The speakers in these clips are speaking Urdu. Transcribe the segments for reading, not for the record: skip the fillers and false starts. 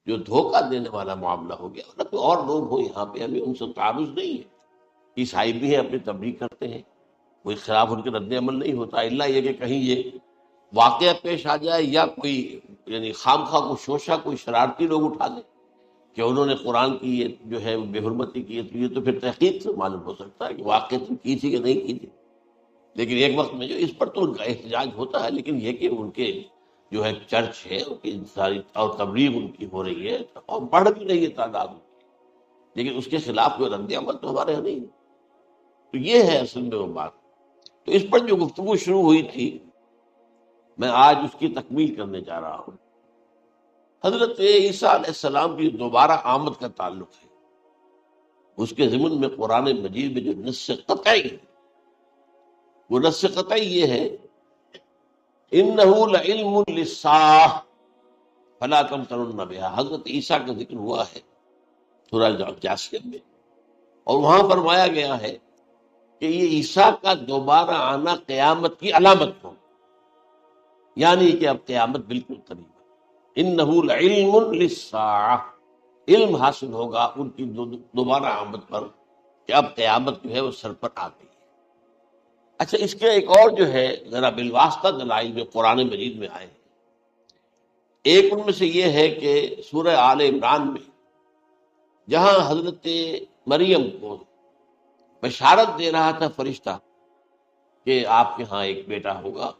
جو دھوکہ دینے والا معاملہ ہو گیا، ورنہ کوئی اور لوگ ہوں یہاں پہ، ہمیں ان سے تعارض نہیں ہے، عیسائی بھی ہیں، اپنی تبلیغ کرتے ہیں، کوئی خلاف ان کے رد عمل نہیں ہوتا، الا یہ کہ کہیں یہ واقعہ پیش آ جائے یا کوئی یعنی خام خواہ کو شوشہ کوئی شرارتی لوگ اٹھا دیں کہ انہوں نے قرآن کی یہ جو ہے بے حرمتی کی ہے، تو یہ تو پھر تحقیق سے معلوم ہو سکتا ہے کہ واقعہ تو کی تھی کہ نہیں کی تھی۔ لیکن ایک وقت میں جو اس پر تو ان کا احتجاج ہوتا ہے، لیکن یہ کہ ان کے جو ہے چرچ ہے ان کی ساری اور تبلیغ ان کی ہو رہی ہے اور بڑھ بھی رہی ہے تعداد ان کی، لیکن اس کے خلاف کوئی رد عمل تو ہمارے یہاں نہیں ہے۔ تو یہ ہے اصل میں وہ بات۔ تو اس پر جو گفتگو شروع ہوئی تھی میں آج اس کی تکمیل کرنے جا رہا ہوں۔ حضرت عیسیٰ علیہ السلام کی دوبارہ آمد کا تعلق ہے، اس کے ضمن میں قرآن مجید میں جو نص قطعی ہے، وہ نص قطعی یہ ہے انہ لعلم للساعہ فلا تمترن بہا۔ حضرت عیسیٰ کا ذکر ہوا ہے سورہ جاسیہ میں، اور وہاں فرمایا گیا ہے کہ یہ عیسیٰ کا دوبارہ آنا قیامت کی علامت ہو، یعنی کہ اب قیامت بالکل قریب ہے۔ انہ لعلم للساعہ، علم حاصل ہوگا ان کی دوبارہ آمد پر کہ اب قیامت جو ہے وہ سر پر آ گئی ہے۔ اچھا، اس کے ایک اور جو ہے ذرا بالواسطہ دلائل میں قرآن مجید میں آئے ہیں۔ ایک ان میں سے یہ ہے کہ سورہ آل عمران میں جہاں حضرت مریم کو بشارت دے رہا تھا فرشتہ کہ آپ کے ہاں ایک بیٹا ہوگا،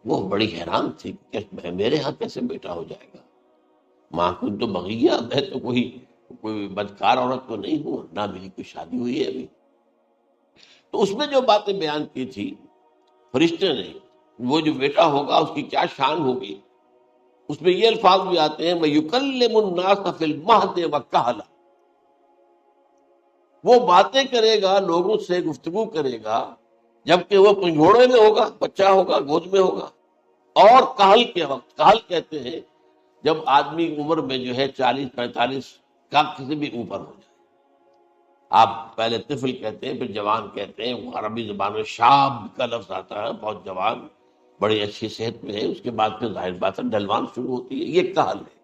وہ بڑی حیران تھی کہ میرے ہاں کیسے بیٹا ہو جائے گا، ماں کن تو بغیہ، میں تو کوئی بدکار عورت تو نہیں ہوں، نہ میری کوئی شادی ہوئی ہے ابھی۔ تو اس میں جو باتیں بیان کی تھی فرشتے نے، وہ جو بیٹا ہوگا اس کی کیا شان ہوگی، اس میں یہ الفاظ بھی آتے ہیں وَيُكَلِّمُ النَّاسَ فِي الْمَهْدِ وَكَهْلًا، وہ باتیں کرے گا، لوگوں سے گفتگو کرے گا جبکہ وہ پنجھوڑے میں ہوگا، بچہ ہوگا، گود میں ہوگا، اور کہل کے وقت، کہل کہتے ہیں جب آدمی عمر میں جو ہے 40-45 کا کسی بھی اوپر ہو جائے، آپ پہلے طفل کہتے ہیں پھر جوان کہتے ہیں، عربی زبان میں شاب کا لفظ آتا ہے، بہت جوان، بڑی اچھی صحت میں ہے، اس کے بعد پھر ظاہر بات ہے ڈھلوان شروع ہوتی ہے، یہ کہل ہے۔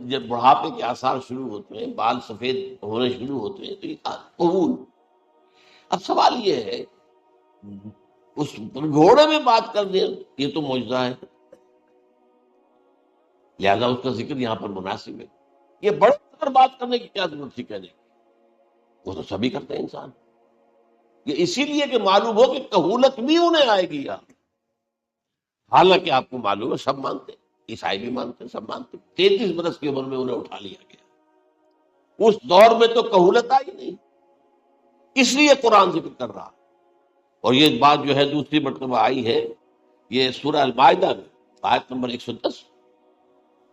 جب بڑھاپے کے آثار شروع ہوتے ہیں، بال سفید ہونے شروع ہوتے ہیں، تو یہ قبول۔ اب سوال یہ ہے اس گھوڑے میں بات کر دیں، یہ تو معجزہ ہے، لہذا اس کا ذکر یہاں پر مناسب ہے۔ یہ بڑے پر بات کرنے کی کیا ضرورت تھی کہنے کی، وہ تو سبھی کرتے ہیں انسان، یہ اسی لیے کہ معلوم ہو کہ کہولت بھی انہیں آئے گی یہاں، حالانکہ آپ کو معلوم ہے سب مانتے ہیں، عیسائی بھی مانتے ہیں، سب مانتے ہیں، 33 برس کی عمر میں انہیں اٹھا لیا گیا، اس دور میں تو کہولت آئی نہیں، اس لیے قرآن ذکر کر رہا۔ اور یہ بات جو ہے دوسری مرتبہ آئی ہے یہ سورہ المائدہ میں آیت نمبر 110،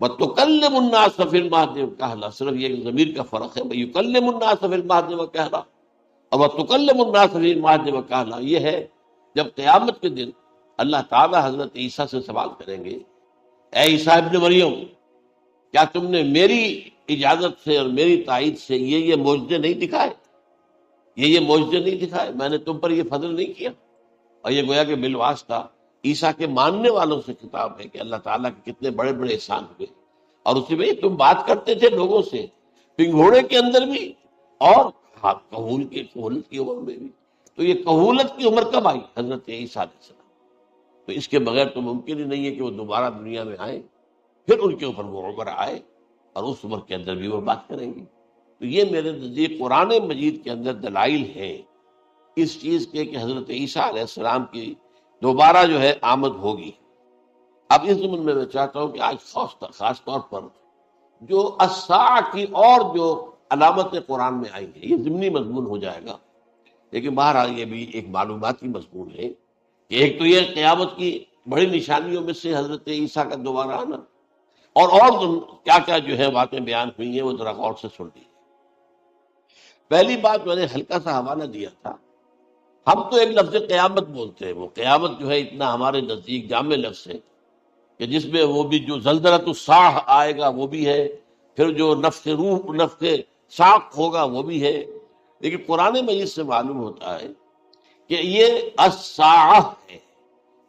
وَتُكَلِّمُ النَّاسَ فِي الْمَهْدِ وَكَهْلًا، صرف یہ ضمیر کا فرق ہے، وَيُكَلِّمُ النَّاسَ فِي الْمَهْدِ وَكَهْلًا، اور وَتُكَلِّمُ النَّاسَ فِي الْمَهْدِ وَكَهْلًا، یہ ہے جب قیامت کے دن اللہ تعالیٰ حضرت عیسیٰ سے سوال کریں گے، اے عیسیٰ ابن مریم، کیا تم نے میری اجازت سے اور میری تائید سے یہ معجزے نہیں دکھائے، یہ معجزے نہیں دکھائے، میں نے تم پر یہ فضل نہیں کیا؟ اور یہ گویا کہ بالواسطہ عیسیٰ کے ماننے والوں سے خطاب ہے کہ اللہ تعالیٰ کے کتنے بڑے بڑے احسان ہوئے، اور اسی میں تم بات کرتے تھے لوگوں سے پنگھوڑے کے اندر بھی اور کہولت کی عمر میں بھی۔ تو یہ کہولت کی عمر کب آئی؟ حضرت عیسیٰ علیہ السلام۔ تو اس کے بغیر تو ممکن ہی نہیں ہے کہ وہ دوبارہ دنیا میں آئے، پھر ان کے اوپر وہ عمر آئے اور اس عمر کے اندر بھی وہ بات کریں گے۔ تو یہ میرے نزدیک قرآن مجید کے اندر دلائل ہیں اس چیز کے کہ حضرت عیسیٰ علیہ السلام کی دوبارہ جو ہے آمد ہوگی۔ اب اس ضمن میں چاہتا ہوں کہ آج خاص طور پر جو الساعہ کی اور جو علامتیں قرآن میں آئی ہیں، یہ ضمنی مضمون ہو جائے گا، لیکن بہرحال یہ بھی ایک معلوماتی مضمون ہے کہ ایک تو یہ قیامت کی بڑی نشانیوں میں سے حضرت عیسیٰ کا دوبارہ آنا، اور کیا کیا جو ہے باتیں بیان ہوئی ہیں وہ ذرا غور سے سن لیجیے۔ پہلی بات میں نے ہلکا سا حوالہ دیا تھا، ہم تو ایک لفظ قیامت بولتے ہیں، وہ قیامت جو ہے اتنا ہمارے نزدیک جامع لفظ ہے کہ جس میں وہ بھی جو زلزلۃ الساعہ آئے گا وہ بھی ہے، پھر جو نفخ روح نفخ ساق ہوگا وہ بھی ہے، لیکن قرآن مجید سے معلوم ہوتا ہے کہ یہ الساعہ ہے،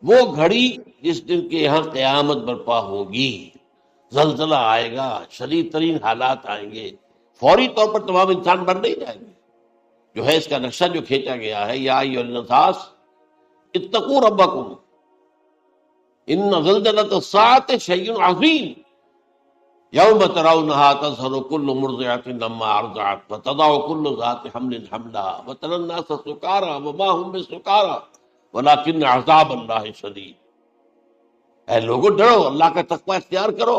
وہ گھڑی جس دن کے یہاں قیامت برپا ہوگی۔ زلزلہ آئے گا، شدید ترین حالات آئیں گے، فوری طور پر تمام انسان مر نہیں جائیں گے. جو ہے اس کا نقشہ جو کھینچا گیا ہے، یا ایھا الناس اتقوا ربکم ان زلزلۃ الساعۃ شیء عظیم یوم ترونها تذہل کل مرضعۃ عما ارضعت وتضع کل ذات حمل حملها وتری الناس سکارى وما هم بسکارى ولکن عذاب اللہ شدید. اے لوگوں ڈرو، اللہ کا تقوی اختیار کرو،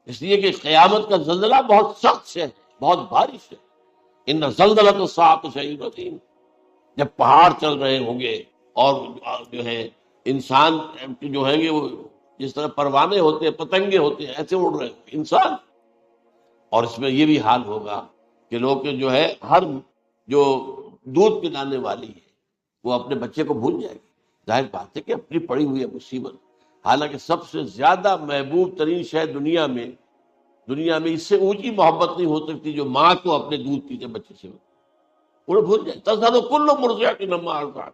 اس لیے کہ قیامت کا زلزلہ بہت سخت ہے، بہت بھاری ہے. ان زلزلۃ الساعۃ شیء عظیم، جب پہاڑ چل رہے ہوں گے اور جو ہے انسان جو ہیں گے وہ جس طرح پروانے ہوتے ہیں، پتنگے ہوتے ہیں، ایسے اڑ رہے ہیں انسان. اور اس میں یہ بھی حال ہوگا کہ لوگ جو ہے ہر جو دودھ پلانے والی ہے وہ اپنے بچے کو بھول جائے گی. ظاہر بات ہے کہ اپنی پڑی ہوئی ہے مصیبت. حالانکہ سب سے زیادہ محبوب ترین شے دنیا میں اس سے اونچی محبت نہیں ہو سکتی جو ماں کو اپنے دودھ پیتے بچے سے انہیں بھول جائے. تذہل کل مرضعۃ عما ارضعت.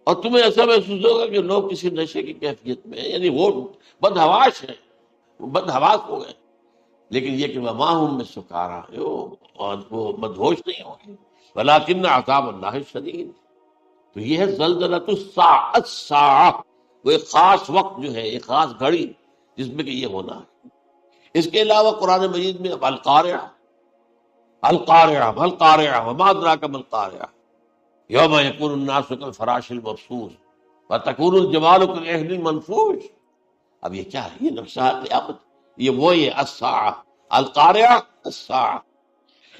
اور تمہیں ایسا محسوس ہوگا کہ لوگ کسی نشے کی کیفیت میں ہیں، یعنی وہ بدحواش ہیں، وہ بدحواس ہو گئے، لیکن یہ کہ وما هم بسکارى، اور وہ مدہوش نہیں ہوں گے، ولکن عذاب اللہ شدید. تو یہ ہے زلزلۃ الساعۃ، وہ ایک خاص وقت جو ہے، ایک خاص گھڑی جس میں کہ یہ ہونا ہے. اس کے علاوہ قرآن مجید میں القارعہ القارعہ القارعہ وما ادراک ما القارعہ یوم یکون الناس کالفراش المبثوث وتکون الجبال کالعہن المنفوش. اب یہ کیا ہے؟ یہ نقشہ قیامت، یہ الساعہ، القارعہ الساعہ.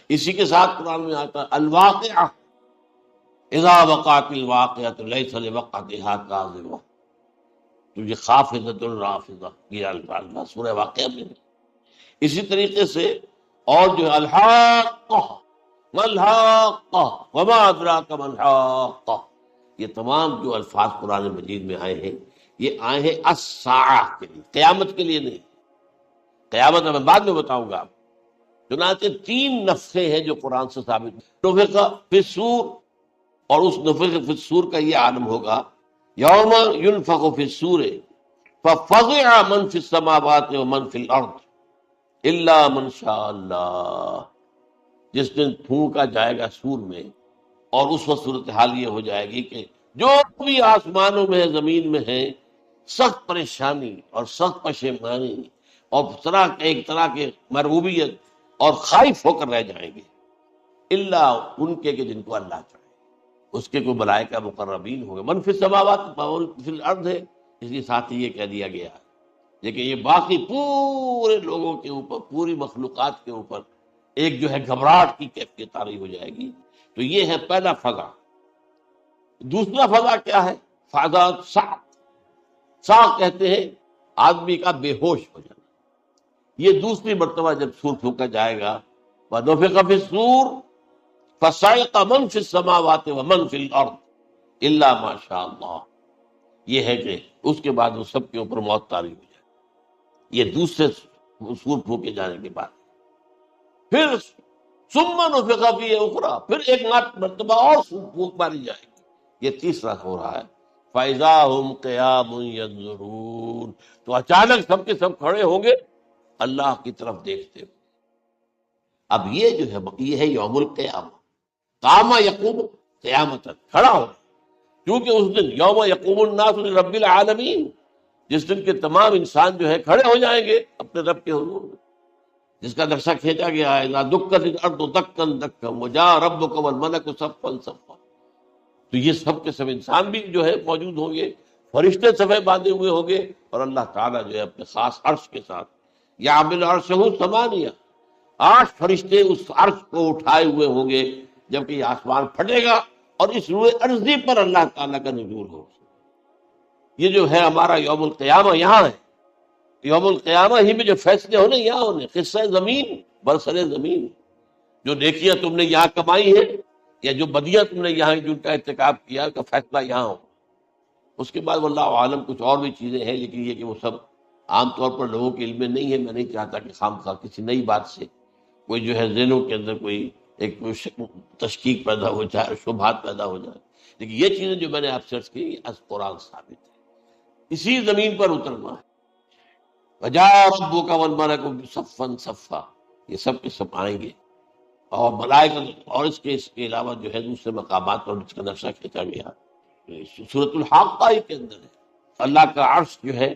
اسی کے ساتھ قرآن میں آتا ہے الواقعہ اذا وقعت الواقعۃ لیس لوقعتها کاذبہ. تو یہ خافضۃ رافضہ، یہ الفاظ سورہ واقعہ میں ہے. اسی طریقے سے اور جو ہے الحاقہ ما الحاقہ وما ادراک ما الحاقہ، یہ تمام جو الفاظ قرآن مجید میں آئے ہیں یہ آئے ہیں الساعہ کے لیے، قیامت کے لیے نہیں. قیامت میں بعد میں بتاؤں گا. چنانچہ 3 نفخے ہیں جو قرآن سے ثابت ہیں. نفخ فی الصور، اور اس نفخ فی الصور کا یہ عالم ہوگا یوم ینفخ فی الصور ففزع من فی السماوات ومن فی الارض الا من شاء اللہ. جس دن پھونکا جائے گا سور میں، اور اس وقت صورتحال یہ ہو جائے گی کہ جو بھی آسمانوں میں ہے، زمین میں ہے، سخت پریشانی اور سخت پشیمانی اور ایک طرح کے مرعوبیت اور خائف ہو کر رہ جائیں گے، الا ان کے کہ جن کو اللہ چاہے. اس کے کوئی ملائکہ مقربین ہوں گے. من فی السماوات فی الارض ہے، اس لیے ساتھ ہی یہ کہہ دیا گیا ہے. لیکن یہ باقی پورے لوگوں کے اوپر، پوری مخلوقات کے اوپر ایک جو ہے گھبراہٹ کی کیفیت طاری ہو جائے گی. تو یہ ہے پہلا فضا. دوسرا فضا کیا ہے؟ فضا صاع کہتے ہیں آدمی کا بے ہوش ہو جانا. یہ دوسری مرتبہ جب سور پھونکا جائے گا، وَنُفِخَ فِي الصُّورِ فَصَعِقَ مَن فِي السَّمَاوَاتِ وَمَن فِي الْأَرْضِ إِلَّا مَا شَاءَ اللَّهُ. یہ ہے کہ اس کے بعد وہ سب کے اوپر موت طاری ہو جائے. یہ دوسرے سور پھونکے جانے کے بعد پھر ثُمَّ نُفِخَ فِيهِ أُخْرَى، پھر ایک مرتبہ اور پھونک ماری جائے گی. یہ تیسرا ہو رہا ہے. فَإِذَا هُمْ قِيَامٌ يَنظُرُونَ، تو اچانک سب کے سب کھڑے ہوں گے اللہ کی طرف دیکھتے ہوئے. اب یہ جو ہے یہ ہے یوم القیامہ. قام یقوم قیامت، کھڑا ہو، کیونکہ اس دن یوم یقوم الناس لرب العالمین، جس دن کے تمام انسان جو ہے کھڑے ہو جائیں گے اپنے رب کے حضور میں، جس کا نقشہ کھینچا گیا ہے اذا دکت الارض دکا دکا وجاء ربک والملک صفا صفا. تو یہ سب کے سب انسان بھی جو ہے موجود ہوں گے، فرشتے صفے باندھے ہوئے ہوں گے، اور اللہ تعالیٰ جو ہے اپنے خاص عرش کے ساتھ یحمل عرشہ ثمانیہ، 8 فرشتے اس عرش کو اٹھائے ہوئے ہوں گے جبکہ یہ آسمان پھٹے گا اور اس روئے ارضی پر اللہ تعالیٰ کا نزول ہوگا. یہ جو ہے ہمارا یوم القیامہ یہاں ہے. یوم القیامہ ہی میں جو فیصلے ہونے یہاں ہونے. قصہ زمین، برسر زمین، جو نیکیاں تم نے یہاں کمائی ہے یا جو بدیاں تم نے یہاں جن کا ارتکاب کیا کا فیصلہ یہاں ہو. اس کے بعد واللہ عالم کچھ اور بھی چیزیں ہیں، لیکن یہ کہ وہ سب عام طور پر لوگوں کے علم میں نہیں ہے. میں نہیں چاہتا کہ خام خواہ کسی نئی بات سے کوئی جو ہے ذہنوں کے اندر کوئی ایک تشکیک پیدا ہو جائے، شبہات پیدا ہو جائے. لیکن یہ چیزیں جو میں نے آپ سے عرض کی از قرآن ثابت ہے. اسی زمین پر اترنا ہے. وجاء ربک والملک صفا صفا، یہ سب کے سب آئیں گے، اور ملائکہ، اور اس کے علاوہ جو ہے دوسرے مقامات پر اس کا نقشہ کھینچا گیا سورۃ الحاقہ ہی کے اندر ہے۔ اللہ کا عرش جو ہے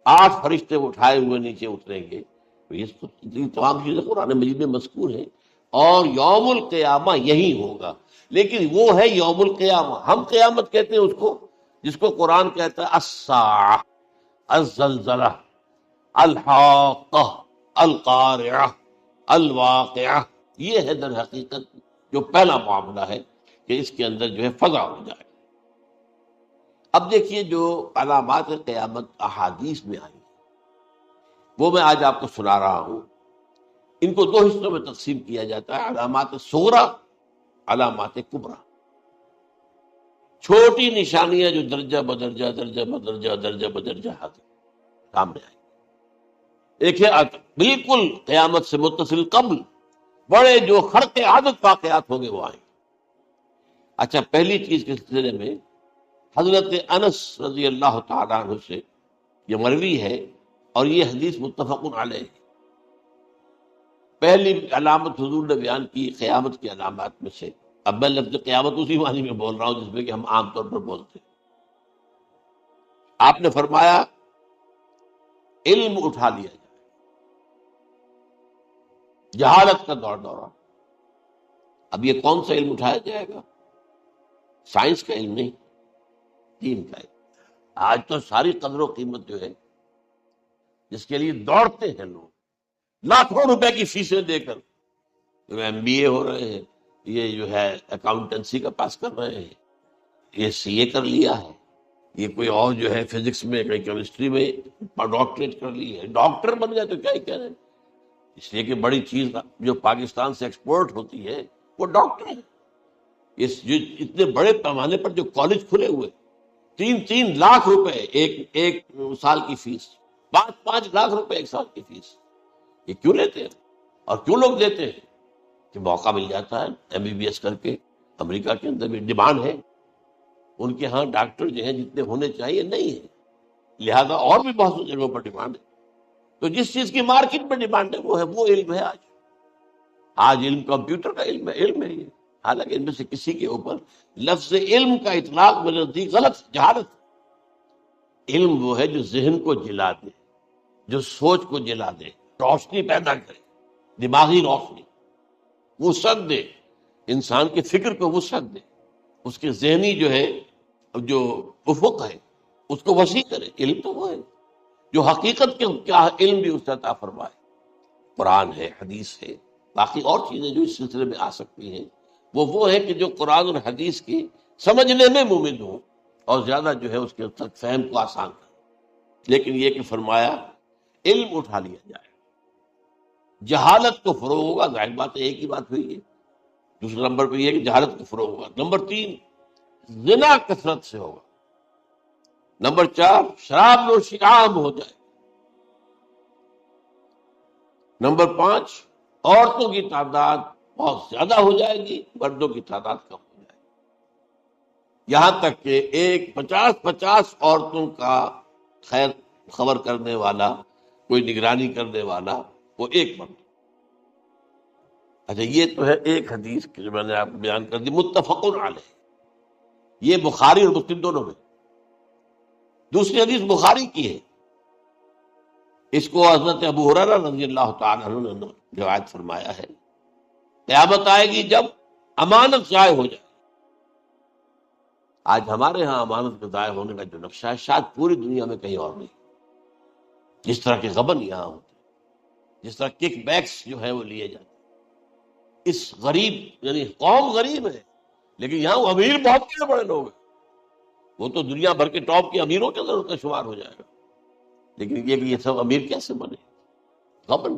8 فرشتے اٹھائے ہوئے نیچے اتریں گے، تو یہ تمام چیزیں قرآن مجید میں مذکور ہیں، اور یوم القیامہ یہی ہوگا۔ لیکن وہ ہے یوم القیامہ، ہم قیامت کہتے ہیں اس کو جس کو قرآن کہتا ہے الساعہ، الزلزلہ، الحاقہ، القارعہ، الواقعہ۔ یہ ہے در حقیقت جو پہلا معاملہ ہے کہ اس کے اندر جو ہے فضا ہو جائے۔ اب دیکھیے جو علامات قیامت احادیث میں آئی وہ میں آج آپ کو سنا رہا ہوں۔ ان کو 2 حصوں میں تقسیم کیا جاتا ہے، علامات صغریٰ، علامات کبریٰ۔ چھوٹی نشانیاں جو درجہ بدرجہ درجہ بدرجہ درجہ بدرجہ سامنے آئی۔ ایک ہے بالکل قیامت سے متصل قبل بڑے جو خرق عادت واقعات ہوں گے وہ آئیں۔ اچھا، پہلی چیز کے سلسلے میں حضرت انس رضی اللہ تعالیٰ عنہ سے یہ مروی ہے، اور یہ حدیث متفق علیہ۔ پہلی علامت حضور نے بیان کی قیامت کی علامات میں سے، اب میں لفظ قیامت اسی معنی میں بول رہا ہوں جس میں کہ ہم عام طور پر بولتے ہیں۔ آپ نے فرمایا علم اٹھا لیا جائے، جہالت کا دورہ۔ اب یہ کون سا علم اٹھایا جائے گا؟ سائنس کا علم نہیں، دین کا علم۔ آج تو ساری قدر و قیمت جو ہے جس کے لیے دوڑتے ہیں لوگ، لاکھوں روپے کی فیسیں دے کر، ایم بی اے ہو رہے ہیں، یہ جو ہے اکاؤنٹنسی کا پاس کر رہے ہیں، یہ سی اے کر لیا ہے، یہ کوئی اور جو ہے فزکس میں، کوئی کیمسٹری میں ڈاکٹریٹ کر لی ہے، ڈاکٹر بن گئے تو کیا ہی کہہ رہے ہیں۔ اس لیے کہ بڑی چیز جو پاکستان سے ایکسپورٹ ہوتی ہے وہ ڈاکٹر ہے۔ جو اتنے بڑے پیمانے پر جو کالج کھلے ہوئے، 3 لاکھ روپے ایک سال کی فیس، 5 لاکھ روپے ایک سال کی فیس، یہ کیوں لیتے ہیں؟ اور کیوں لوگ دیتے ہیں؟ کہ موقع مل جاتا ہے ایم بی بی ایس کر کے۔ امریکہ کے اندر بھی ڈیمانڈ ہے، ان کے ہاں ڈاکٹر جو ہیں جتنے ہونے چاہیے نہیں ہے، لہذا اور بھی بہت سی جگہوں پر ڈیمانڈ ہے۔ تو جس چیز کی مارکیٹ میں ڈیمانڈ ہے وہ علم ہے۔ آج علم کمپیوٹر کا علم ہے یہ، حالانکہ ان میں سے کسی کے اوپر لفظ علم کا اطلاق میرے نزدیک غلط، جہالت۔ علم وہ ہے جو ذہن کو جلا دے، جو سوچ کو جلا دے، روشنی پیدا کرے، دماغی روشنی، وسعت دے، انسان کے فکر کو وسعت دے، اس کے ذہنی جو ہے جو افق ہے اس کو وسیع کرے۔ علم تو وہ ہے جو حقیقت کے کیا علم بھی اس سے عطا فرمائے۔ قرآن ہے، حدیث ہے، باقی اور چیزیں جو اس سلسلے میں آ سکتی ہیں وہ ہے کہ جو قرآن اور حدیث کی سمجھنے میں مومن ہوں اور زیادہ جو ہے اس کے تک فہم کو آسان کرے۔ لیکن یہ کہ فرمایا علم اٹھا لیا جائے، جہالت کو فروغ ہوگا، ظاہر بات ہے ایک ہی بات ہوئی ہے۔ دوسرے نمبر پہ یہ کہ جہالت کو فروغ ہوگا۔ نمبر 3 زنا کثرت سے ہوگا۔ نمبر 4 شراب نوشی عام ہو جائے۔ نمبر 5 عورتوں کی تعداد بہت زیادہ ہو جائے گی، مردوں کی تعداد کم ہو جائے گی، یہاں تک کہ 50 عورتوں کا خیر خبر کرنے والا، کوئی نگرانی کرنے والا، وہ ایک مرد۔ اچھا، یہ تو ہے ایک حدیث جو میں نے آپ کو بیان کر دی، متفق علیہ، یہ بخاری اور مسلم دونوں میں۔ دوسری حدیث بخاری کی ہے، اس کو حضرت ابو ہریرہ رضی اللہ تعالیٰ عنہ نے روایت فرمایا ہے، قیامت آئے گی جب امانت ضائع ہو جائے۔ آج ہمارے ہاں امانت کے ضائع ہونے کا جو نقشہ ہے شاید پوری دنیا میں کہیں اور نہیں۔ جس طرح کے غبن یہاں ہوتے ہیں، جس طرح کک بیکس جو ہے وہ لیے جاتے ہیں، اس غریب یعنی قوم غریب ہے لیکن یہاں وہ امیر بہت بڑے بڑے لوگ ہیں، وہ تو دنیا بھر کے ٹاپ کے امیروں کے اندر ان کا شمار ہو جائے گا۔ لیکن یہ کہ یہ سب امیر کیسے بنے؟ غبن،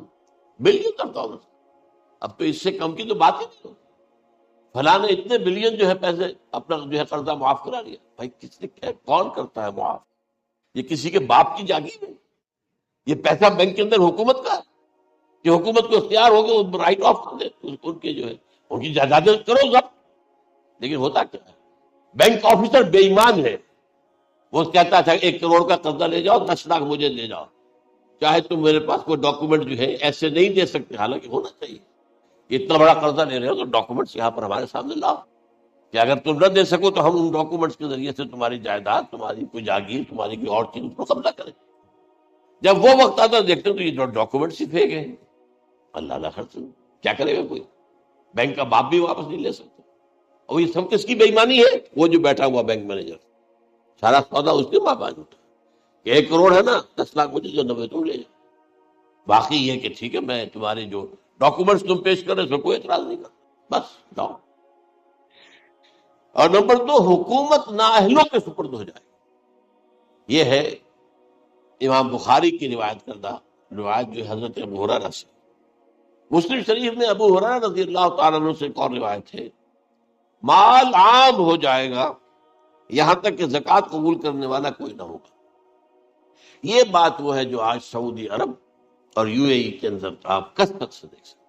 بلین آف ڈالر۔ اب تو اس سے کم کی تو بات ہی نہیں ہوتی۔ فلاں نے اتنے بلین جو ہے پیسے اپنا جو ہے قرضہ معاف کرا لیا۔ بھائی کس نے کیا، کون کرتا ہے معاف؟ یہ کسی کے باپ کی جاگیر ہے؟ یہ پیسہ بینک کے اندر حکومت کا ہے کہ حکومت کو اختیار ہو گیا وہ رائٹ آف کر دے ان کے جو ہے ان کی جائیدادیں کرو ضبط۔ لیکن ہوتا کیا ہے، بینک آفیسر بے ایمان ہے، وہ کہتا تھا 1 کروڑ کا قرضہ لے جاؤ، 10 لاکھ مجھے دے جاؤ، چاہے تم میرے پاس کوئی ڈاکومنٹ جو ہے ایسے نہیں دے سکتے، حالانکہ ہونا چاہیے. اتنا بڑا قرضہ لے رہے ہو تو ڈاکومنٹس یہاں پر ہمارے سامنے لاؤ کہ اگر تم نہ دے سکو تو ہم ان ڈاکومنٹس کے ذریعے سے تمہاری جائیداد، تمہاری کوئی جاگیر، تمہاری کوئی اور چیز کو قبضہ کریں. جب وہ وقت آتا ہے دیکھتے ہیں تو یہ ڈاکومنٹس ہی پھینک گئے. اللہ اللہ خرچ کیا کرے گا کوئی؟ بینک کا باپ بھی واپس نہیں لے سکتا. اور یہ سب کس کی بے ایمانی ہے؟ وہ جو بیٹھا ہوا بینک مینیجر، سارا سودا اس کے ماں باپ ہوتا ہے. 1 کروڑ ہے نا، 10 لاکھ مجھے جو 90 تم لے جاؤ. باقی یہ کہ ٹھیک ہے میں تمہارے جو ڈاکومنٹس تم پیش کر رہے اس میں کوئی اعتراض نہیں کرتا، بس لاؤ. اور نمبر 2، حکومت نااہلوں کے سپرد ہو جائے. یہ ہے امام بخاری کی روایت کردہ روایت جو حضرت ابو ہریرہ سے. مسلم شریف میں ابو ہریرہ رضی اللہ تعالیٰ عنہ سے ایک اور روایت ہے، مال عام ہو جائے گا یہاں تک کہ زکوٰۃ قبول کرنے والا کوئی نہ ہوگا. یہ بات وہ ہے جو آج سعودی عرب اور یو اے ای کے اندر آپ کثرت سے دیکھ سکتے.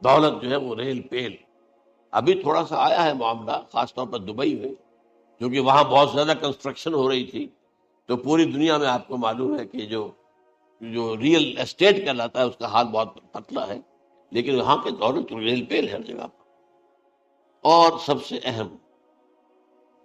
دولت جو ہے وہ ریل پیل. ابھی تھوڑا سا آیا ہے معاملہ خاص طور پر دبئی میں، کیونکہ وہاں بہت زیادہ کنسٹرکشن ہو رہی تھی. تو پوری دنیا میں آپ کو معلوم ہے کہ جو ریئل اسٹیٹ کہلاتا ہے اس کا حال بہت پتلا ہے، لیکن وہاں کے دولت ریل پیل ہے ہر جگہ پر. اور سب سے اہم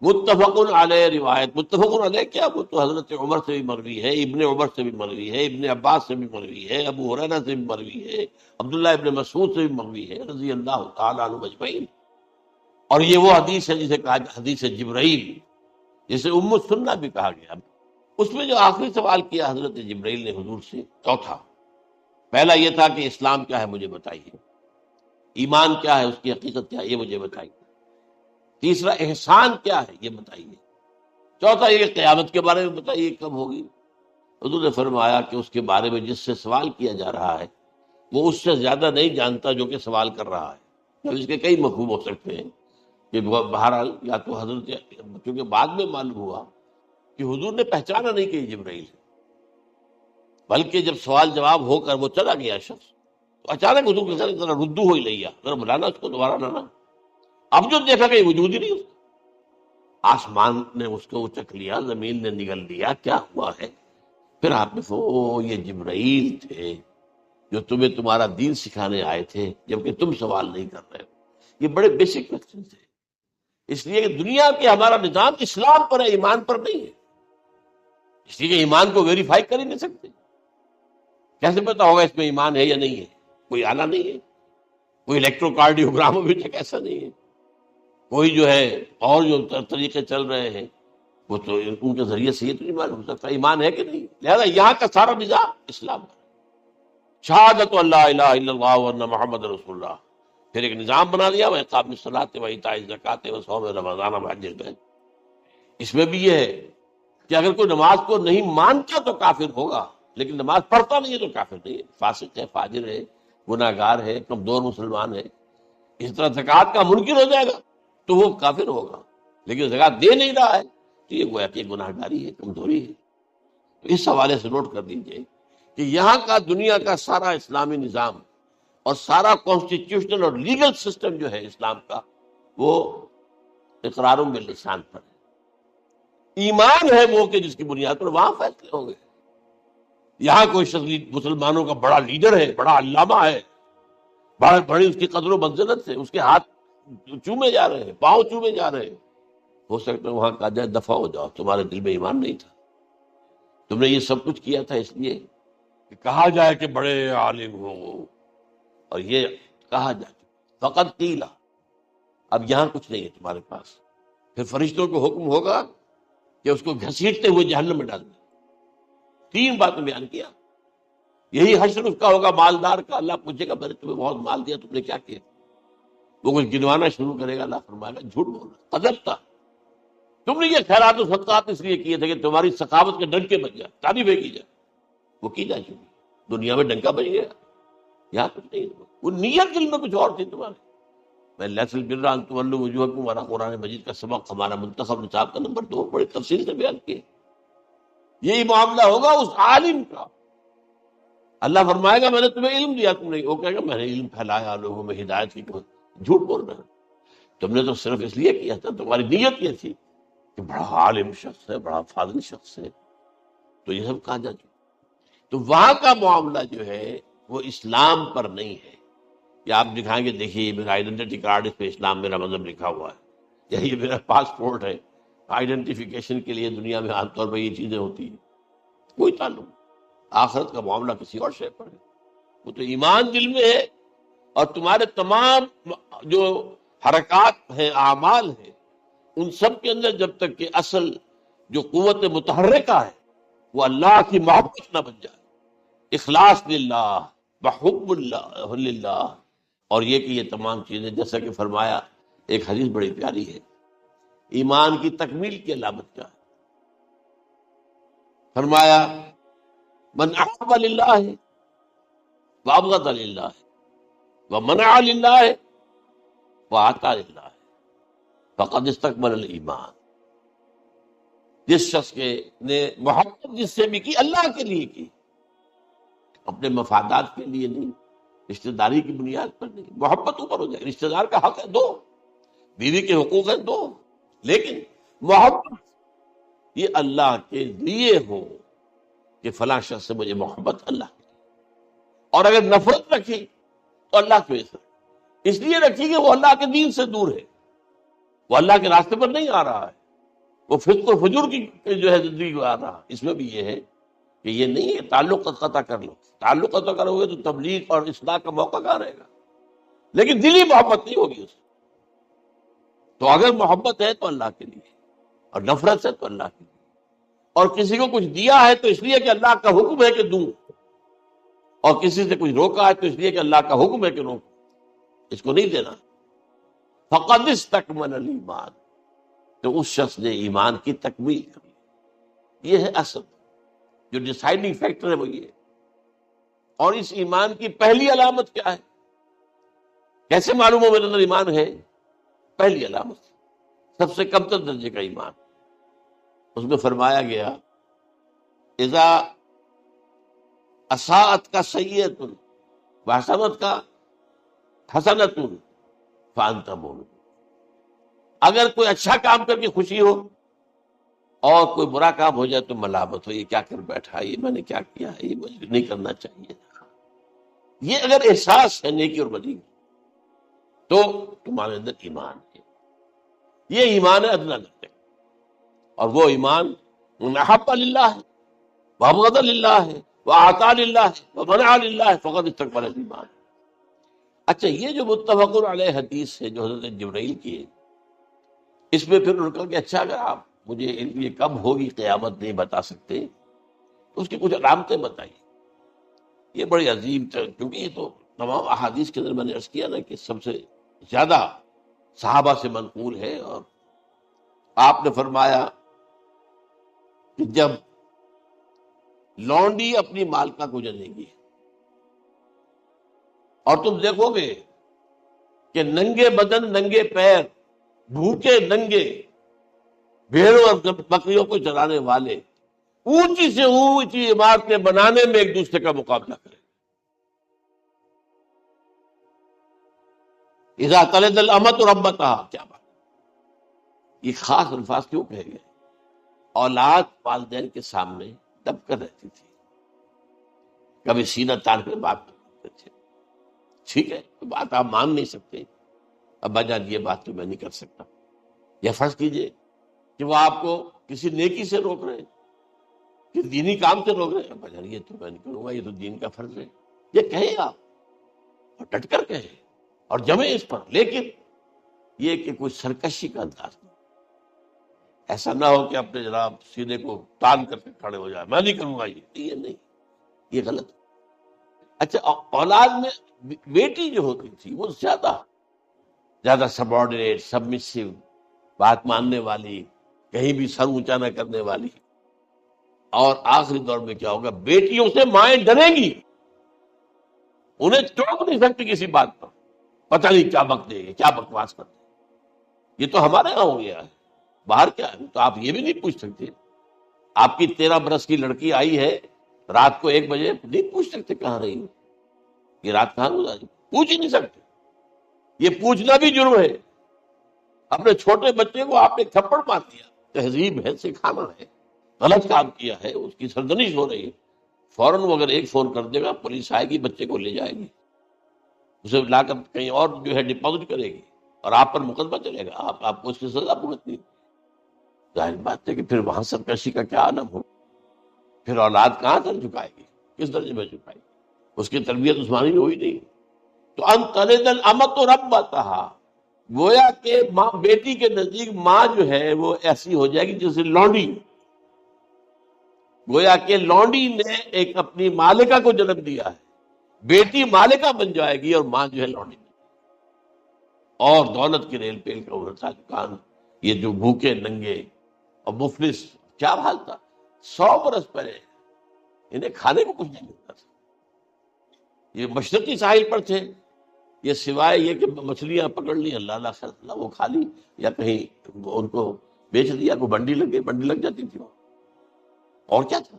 متفق علیہ روایت، متفق علیہ کیا، وہ تو حضرت عمر سے بھی مروی ہے، ابن عمر سے بھی مروی ہے، ابن عباس سے بھی مروی ہے، ابو ہریرہ سے بھی مروی ہے، عبداللہ ابن مسعود سے بھی مروی ہے رضی اللہ تعالیٰ عنہ اجمعین. اور یہ وہ حدیث ہے جسے کہا حدیث جبرائیل، جسے ام السنہ بھی کہا گیا. اس میں جو آخری سوال کیا حضرت جبرائیل نے حضور سے، چوتھا، پہلا یہ تھا کہ اسلام کیا ہے مجھے بتائیے، ایمان کیا ہے، اس کی حقیقت کیا ہے یہ مجھے بتائیے، تیسرا احسان کیا ہے یہ بتائیے، چوتھا یہ قیامت کے بارے میں بتائیے کب ہوگی. حضور نے فرمایا کہ اس کے بارے میں جس سے سوال کیا جا رہا ہے وہ اس سے زیادہ نہیں جانتا جو کہ سوال کر رہا ہے. اب اس کے کئی مفہوم ہو سکتے ہیں کہ بہرحال یا تو حضرت، کیونکہ بعد میں معلوم ہوا کہ حضور نے پہچانا نہیں کہ یہ جبرائیل ہے، بلکہ جب سوال جواب ہو کر وہ چلا گیا شخص تو اچانک حضور کے ساتھ ذرا ردو ہو ہی لیا، ذرا بلانا اس کو دوبارہ لانا. اب جو دیکھا کہ وجود ہی نہیں اس کا. آسمان نے اس کو اچک لیا، زمین نے نگل لیا، کیا ہوا ہے؟ پھر آپ نے یہ جبرائیل تھے جو تمہیں تمہارا دین سکھانے آئے تھے، جبکہ تم سوال نہیں کر رہے ہو. یہ بڑے بیسک کوسچن تھے، اس لیے کہ دنیا کے ہمارا نظام اسلام پر ہے، ایمان پر نہیں ہے. اس لیے کہ ایمان کو ویریفائی کر ہی نہیں سکتے. کیسے پتا ہوگا اس میں ایمان ہے یا نہیں ہے؟ کوئی آلہ نہیں ہے، کوئی الیکٹروکارڈیوگرام ابھی تک ایسا نہیں ہے، کوئی جو ہے اور جو طریقے چل رہے ہیں وہ تو ان کے ذریعے سے یہ تو نہیں معلوم ہو سکتا ایمان ہے کہ نہیں. لہذا یہاں کا سارا نظام اسلام پر، شہادت اللہ الہ الا اللہ وان محمد رسول اللہ. پھر ایک نظام بنا دیا، وہ اقام الصلاۃ و ایتاء الزکوٰۃ و صوم رمضان و حج البیت. اس میں بھی یہ ہے کہ اگر کوئی نماز کو نہیں مانتا تو کافر ہوگا، لیکن نماز پڑھتا نہیں ہے تو کافر نہیں ہے، فاسق ہے، فاجر ہے، گناہ گار ہے، کمزور مسلمان ہے. اس طرح زکوٰۃ کا منکر ہو جائے گا تو وہ کافر ہوگا، لیکن زکوٰۃ دے نہیں رہا ہے تو یہ گویا کہ گناہ گاری ہے، کمزوری ہے. تو اس حوالے سے نوٹ کر دیجئے کہ یہاں کا دنیا کا سارا اسلامی نظام اور سارا کانسٹیٹیوشنل اور لیگل سسٹم جو ہے اسلام کا وہ اقرار باللسان پر ہے. ایمان ہے وہ کہ جس کی بنیاد پر وہاں فیصلے ہوں گے. یہاں کوئی شخص مسلمانوں کا بڑا لیڈر ہے، بڑا علامہ ہے، بڑی اس کی قدر و منزلت سے اس کے ہاتھ چومے جا رہے ہیں، پاؤں چومے جا رہے ہیں، ہو سکتا ہے وہاں کہا جائے دفع ہو جاؤ، تمہارے دل میں ایمان نہیں تھا، تم نے یہ سب کچھ کیا تھا اس لیے کہ کہا جائے کہ بڑے عالم ہو. اور یہ کہا جائے فقط قیلا، اب یہاں کچھ نہیں ہے تمہارے پاس. پھر فرشتوں کو حکم ہوگا کہ اس کو گھسیٹتے ہوئے جہنم میں ڈال دیں. 3 باتیں بیان کیا. یہی حشر اس کا ہوگا مالدار کا. اللہ پوچھے گا میں نے تمہیں بہت مال دیا، تم نے کیا کیا؟ وہ کچھ گنوانا شروع کرے گا، اللہ فرمائے گا جھوٹ بولنا، قذفت، تم نے یہ خیرات و صدقات اس لیے کیے تھے کہ تمہاری سخاوت کے ڈنکے بج جائے، تعریفیں کی جائے. وہ کی جا چکی، دنیا میں ڈنکا بج گیا، یہاں کچھ نہیں. وہ نیت دل میں کچھ اور تھی تمہارے. میں لیس البر ان تولوا وجوہکم، ہمارا قرآن مجید کا سبق، ہمارا منتخب نصاب کا نمبر 2 بڑی تفصیل سے بیان کیے. یہی معاملہ ہوگا اس عالم کا. اللہ فرمائے گا میں نے تمہیں علم دیا، تم نہیں. وہ کہے گا میں نے علم پھیلایا لوگوں میں ہدایت کی. جھوٹ بول رہے ہیں، تم نے تو صرف اس لیے کیا تھا، تمہاری نیت یہ تھی کہ بڑا عالم شخص ہے، بڑا فاضل شخص ہے. تو یہ سب کہا جا چکا. تو وہاں کا معاملہ جو ہے وہ اسلام پر نہیں ہے. یا آپ دکھائیں گے دیکھیے یہ میرا آئیڈینٹی کارڈ، اس پہ اسلام میرا مذہب لکھا ہوا ہے، یا یہ میرا پاسپورٹ ہے. آئیڈینٹیفیکیشن کے لیے دنیا میں عام طور پہ یہ چیزیں ہوتی ہیں. کوئی تعلق نہیں. آخرت کا معاملہ کسی اور شے پر ہے. وہ تو ایمان دل میں ہے، اور تمہارے تمام جو حرکات ہیں، اعمال ہیں، ان سب کے اندر جب تک کہ اصل جو قوت متحرکہ ہے وہ اللہ کی محبت نہ بن جائے، اخلاص للہ، بحب اللہ للہ، اور یہ کہ یہ تمام چیزیں جیسا کہ فرمایا، ایک حدیث بڑی پیاری ہے، ایمان کی تکمیل کی علامت کیا ہے؟ فرمایا من احب للہ وابغض للہ ومنع للہ واعطى للہ فقد استکمل الایمان. جس شخص کے نے محبت جس سے بھی کی، اللہ کے لیے کی، اپنے مفادات کے لیے نہیں، رشتہ داری کی بنیاد پر نہیں. محبت اوپر ہو جائے، رشتہ دار کا حق ہے دو، بیوی کے حقوق ہیں دو، لیکن محبت یہ اللہ کے لیے ہو کہ فلاں شخص سے مجھے محبت اللہ کی. اور اگر نفرت رکھی تو اللہ کی وجہ سے اس لیے رکھی کہ وہ اللہ کے دین سے دور ہے، وہ اللہ کے راستے پر نہیں آ رہا ہے، وہ فسق و فجور کی جو ہے زندگی کو آ رہا. اس میں بھی یہ ہے کہ یہ نہیں ہے تعلق قطع کر لو. تعلق قطع کرو گے تو تبلیغ اور اصلاح کا موقع کہاں رہے گا؟ لیکن دلی محبت نہیں ہوگی اس. تو اگر محبت ہے تو اللہ کے لیے، اور نفرت ہے تو اللہ کے لیے. اور کسی کو کچھ دیا ہے تو اس لیے کہ اللہ کا حکم ہے کہ دوں، اور کسی سے کچھ روکا ہے تو اس لیے کہ اللہ کا حکم ہے کہ روکو، اس کو نہیں دینا. فقد استکمل الایمان، تو اس شخص نے ایمان کی تکمیل کر لی. یہ ہے اصل جو ڈیسائیڈنگ فیکٹر ہے، وہ یہ ہے. اور اس ایمان کی پہلی علامت کیا ہے؟ کیسے معلوم ہو میرے اندر ایمان ہے؟ پہلی علامت سب سے کم تر درجے کا ایمان، اس میں فرمایا گیا اذا اساءت کا سیئۃ وحسنت کا حسنۃ فانت مؤمن. اگر کوئی اچھا کام کر کے خوشی ہو اور کوئی برا کام ہو جائے تو ملامت ہو، یہ کیا کر بیٹھا، یہ میں نے کیا کیا، یہ مجھے نہیں کرنا چاہیے. یہ اگر احساس ہے نیکی اور بدی تو تمہارے اندر ایمان ہے. یہ ایمان ہے ادنیٰ درجے کا. اور وہ ایمان من احب للہ وابغض للہ واعطى للہ ومنع للہ فقد استکمل الایمان. اچھا، یہ جو متفق علیہ حدیث ہے جو حضرت جبرائیل کی ہے، اس میں پھر ان کا کہ اچھا اگر آپ مجھے یہ کب ہوگی قیامت نہیں بتا سکتے تو اس کی کچھ علامتیں بتائیے. یہ بڑی عظیم کیونکہ یہ تو تمام احادیث کے اندر میں نے عرض کیا نا کہ سب سے زیادہ صحابہ سے منقول ہے. اور آپ نے فرمایا کہ جب لونڈی اپنی مالکہ کو جنے گی اور تم دیکھو گے کہ ننگے بدن، ننگے پیر، بھوکے ننگے بھیڑوں اور بکریوں کو چرانے والے اونچی سے اونچی عمارتیں بنانے میں ایک دوسرے کا مقابلہ کریں. اذا تلد الامۃ ربتها، کیا بات، یہ خاص الفاظ کیوں کہے گئے؟ اولاد والدین کے سامنے دب کر رہتی تھی، کبھی سینہ تان کر بات کرتے تھے. ٹھیک ہے، بات آپ مان نہیں سکتے، ابا جان یہ بات تو میں نہیں کر سکتا. یا فرض کیجئے کہ وہ آپ کو کسی نیکی سے روک رہے ہیں، کہ دینی کام سے روک رہے ہیں، ابا جان یہ تو میں نہیں کروں گا، یہ تو دین کا فرض ہے. یہ کہیں آپ، اور ڈٹ کر کہیں اور جمیں اس پر. لیکن یہ کہ کوئی سرکشی کا انداز نہیں، ایسا نہ ہو کہ اپنے جناب سینے کو تان کر کے کھڑے ہو جائے، میں نہیں کروں گا، یہ نہیں، یہ غلط. اچھا، اولاد میں بیٹی جو ہوتی تھی وہ زیادہ سبارڈینیٹ، سبمسو، بات ماننے والی، کہیں بھی سر اونچا نہ کرنے والی. اور آخری دور میں کیا ہوگا؟ بیٹیوں سے مائیں ڈریں گی، انہیں ٹوک نہیں سکتی کسی بات پر، پتہ نہیں کیا بک دے گی، کیا بکواس کرتے. یہ تو ہمارے یہاں ہو گیا ہے، باہر کیا ہے تو آپ یہ بھی نہیں پوچھ سکتے. آپ کی 13 برس کی لڑکی آئی ہے رات کو 1 بجے، نہیں پوچھ سکتے کہاں رہی ہو، یہ رات کہاں گزاری، پوچھ ہی نہیں سکتے. یہ پوچھنا بھی جرم ہے. اپنے چھوٹے بچے کو آپ نے تھپڑ مار دیا، تہذیب ہے، سکھانا ہے، غلط کام کیا ہے، اس کی سرزنش ہو رہی ہے، فوراً وہ اگر ایک فون کر دے گا پولیس آئے گی، بچے کو لے جائے گی، اسے لا کر کہیں اور جو ہے ڈپازٹ کرے گی اور آپ پر مقدمہ چلے گا، آپ کو اس کی سزا بھگتنی۔ ظاہر بات ہے کہ پھر وہاں سرکشی کا کیا عالم ہو، پھر اولاد کہاں سر جھکائے گی، کس درجے میں جھکائے گی؟ اس کی تربیت عثمانی میں ہوئی نہیں۔ تو ان تلد الامۃ ربتہا، گویا کہ ماں بیٹی کے نزدیک ماں جو ہے وہ ایسی ہو جائے گی جیسے لونڈی، گویا کہ لونڈی نے ایک اپنی مالکہ کو جنم دیا ہے، بیٹی مالکہ بن جائے گی اور ماں جو ہے لونڈی، اور دولت کی ریل پیل کا ابھرتا دکان، یہ جو بھوکے ننگے اور مفلس، کیا حال تھا 100 برس پہلے، انہیں کھانے کو کچھ نہیں ملتا تھا، یہ مشرقی ساحل پر تھے، یہ سوائے یہ کہ مچھلیاں پکڑ لی اللہ اللہ خیر اللہ وہ کھا لی، یا کہیں ان کو بیچ دیا، کوئی بنڈی لگ گئی، بنڈی لگ جاتی تھی، اور کیا تھا۔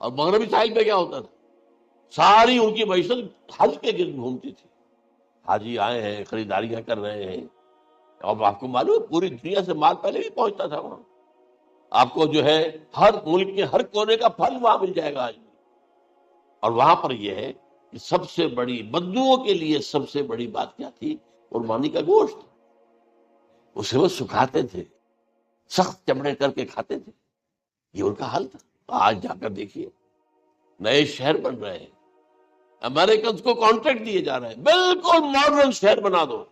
اور مغربی ساحل پہ کیا ہوتا تھا، ساری ان کی معیشت حج کے گرد گھومتی تھی، حاجی آئے ہیں خریداریاں کر رہے ہیں، اور آپ کو معلوم ہے پوری دنیا سے مال پہلے بھی پہنچتا تھا وہاں، آپ کو جو ہے ہر ملک کے ہر کونے کا پھل وہاں مل جائے گا آج بھی۔ اور وہاں پر یہ ہے کہ سب سے بڑی بدوؤں کے لیے سب سے بڑی بات کیا تھی، قربانی کا گوشت، اسے وہ سکھاتے تھے، سخت چمڑے کر کے کھاتے تھے، یہ ان کا حل تھا۔ آج جا کر دیکھیے نئے شہر بن رہے ہیں، امریکنز کو کانٹریکٹ دیے جا رہے ہیں، بالکل ماڈرن شہر بنا دو،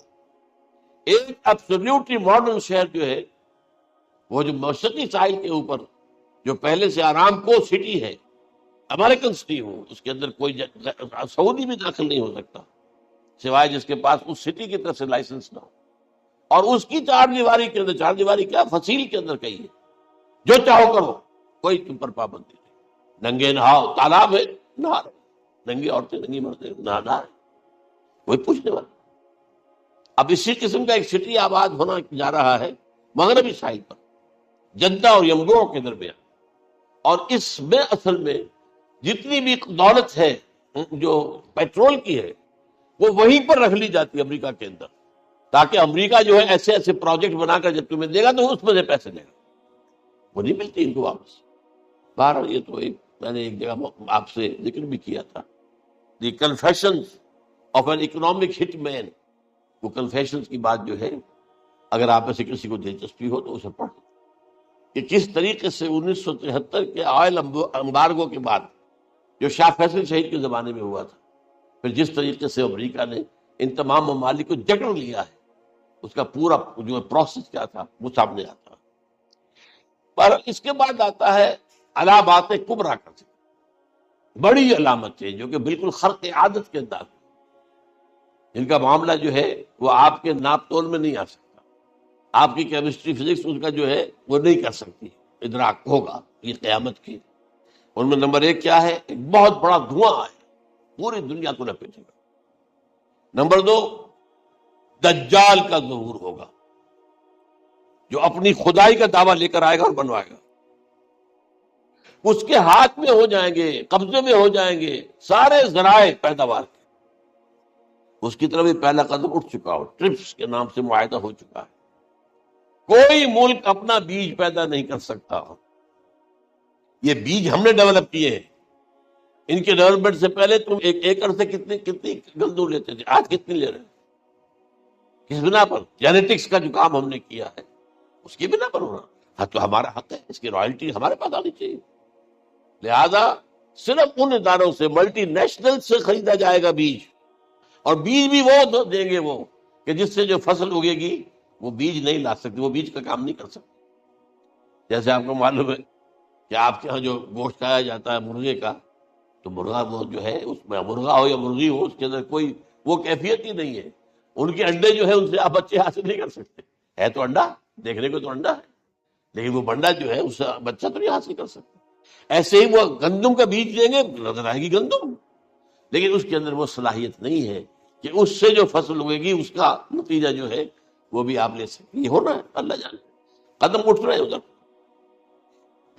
ایک ایبسولوٹلی ماڈرن شہر جو ہے وہ جو مشرقی ساحل کے اوپر جو پہلے سے آرام کو سٹی ہے، امریکن سٹی ہو، اس کے اندر کوئی سعودی بھی داخل نہیں ہو سکتا سوائے جس کے پاس اس سٹی کی طرف سے لائسنس نہ ہو، اور اس کی چار دیواری کے اندر، چار دیواری کیا فصیل کے اندر کہیے، جو چاہو کرو، کوئی تم پر پابندی نہیں، ننگے نہاؤ، تالاب ہے نہا رہے، ننگی عورتیں ننگی مردیں نہا رہے، کوئی پوچھنے والا۔ اب اسی قسم کا ایک سٹی آباد ہونا جا رہا ہے مغربی ساحل پر، جدہ اور یمگو کے درمیان، اور اس میں اصل میں جتنی بھی دولت ہے جو پیٹرول کی ہے وہ وہیں پر رکھ لی جاتی ہے امریکہ کے اندر، تاکہ امریکہ جو ہے ایسے ایسے پروجیکٹ بنا کر جب تمہیں دے گا تو اس میں سے پیسے دے گا، وہ نہیں ملتی ان کو واپس۔ بہرحال یہ تو ایک میں نے ایک جگہ آپ سے ذکر بھی کیا تھا، دی کنفیشنز آف این اکنامک ہٹ مین، وہ کنفیشنز کی بات جو ہے اگر آپ میں سے کسی کو دلچسپی ہو تو اسے پڑھ، کہ کس طریقے سے 1973 کے آئل امبارگو کے بعد جو شاہ فیصل شہید کے زمانے میں ہوا تھا، پھر جس طریقے سے امریکہ نے ان تمام ممالک کو جکڑ لیا ہے، اس کا پورا جو پروسیس کیا تھا وہ سامنے آتا ہے۔ پر اس کے بعد آتا ہے علامات کبریٰ کا ذکر، بڑی علامت ہے جو کہ بالکل خرق عادت کے انداز، جن کا معاملہ جو ہے وہ آپ کے ناپ تول میں نہیں آ سکتا، آپ کی کیمسٹری فزکس اس کا جو ہے وہ نہیں کر سکتی ادراک ہوگا یہ قیامت کی۔ ان میں نمبر 1 کیا ہے، ایک بہت بڑا دھواں ہے پوری دنیا کو لپیٹے گا۔ نمبر 2 دجال کا ظہور ہوگا، جو اپنی خدائی کا دعویٰ لے کر آئے گا اور بنوائے گا، اس کے ہاتھ میں ہو جائیں گے، قبضے میں ہو جائیں گے سارے ذرائع پیداوار کے، اس کی طرف بھی پہلا قدم اٹھ چکا ہو، ٹرپس کے نام سے معاہدہ ہو چکا ہے، کوئی ملک اپنا بیج پیدا نہیں کر سکتا، یہ بیج ہم نے ڈیولپ کیے ہیں، ان کے ڈیولپمنٹ سے پہلے تم ایک ایکڑ سے کتنی گندم لیتے تھے، آج کتنی لے رہے ہیں، کس بنا پر؟ جینیٹکس کا جو کام ہم نے کیا ہے اس کی بنا پر ہونا، ہاں تو ہمارا حق ہے، اس کی رائلٹی ہمارے پاس آنی چاہیے، لہذا صرف ان اداروں سے ملٹی نیشنل سے خریدا جائے گا بیج، اور بیج بھی وہ دیں گے وہ کہ جس سے جو فصل اگے گی وہ بیج نہیں لا سکتے، وہ بیج کا کام نہیں کر سکتے۔ جیسے آپ کو معلوم ہے کہ آپ کے ہاں جو گوشت کھایا جاتا ہے مرغے کا، تو مرغا وہ جو ہے اس میں مرغا ہو یا مرغی ہو، اس کے اندر کوئی وہ کیفیت ہی نہیں ہے، ان کے انڈے جو ہے ان سے آپ بچے حاصل نہیں کر سکتے، ہے تو انڈا، دیکھنے کو تو انڈا ہے لیکن وہ بنڈا جو ہے اس سے بچہ تو نہیں حاصل کر سکتے۔ ایسے ہی وہ گندم کا بیج دیں گے، نظر آئے گی گندم، لیکن اس کے اندر وہ صلاحیت نہیں ہے کہ اس سے جو فصل ہوئے گی اس کا نتیجہ جو ہے وہ بھی آپ لے سکتے۔ یہ ہونا ہے، اللہ جانے، قدم اٹھ رہے ہیں ادھر۔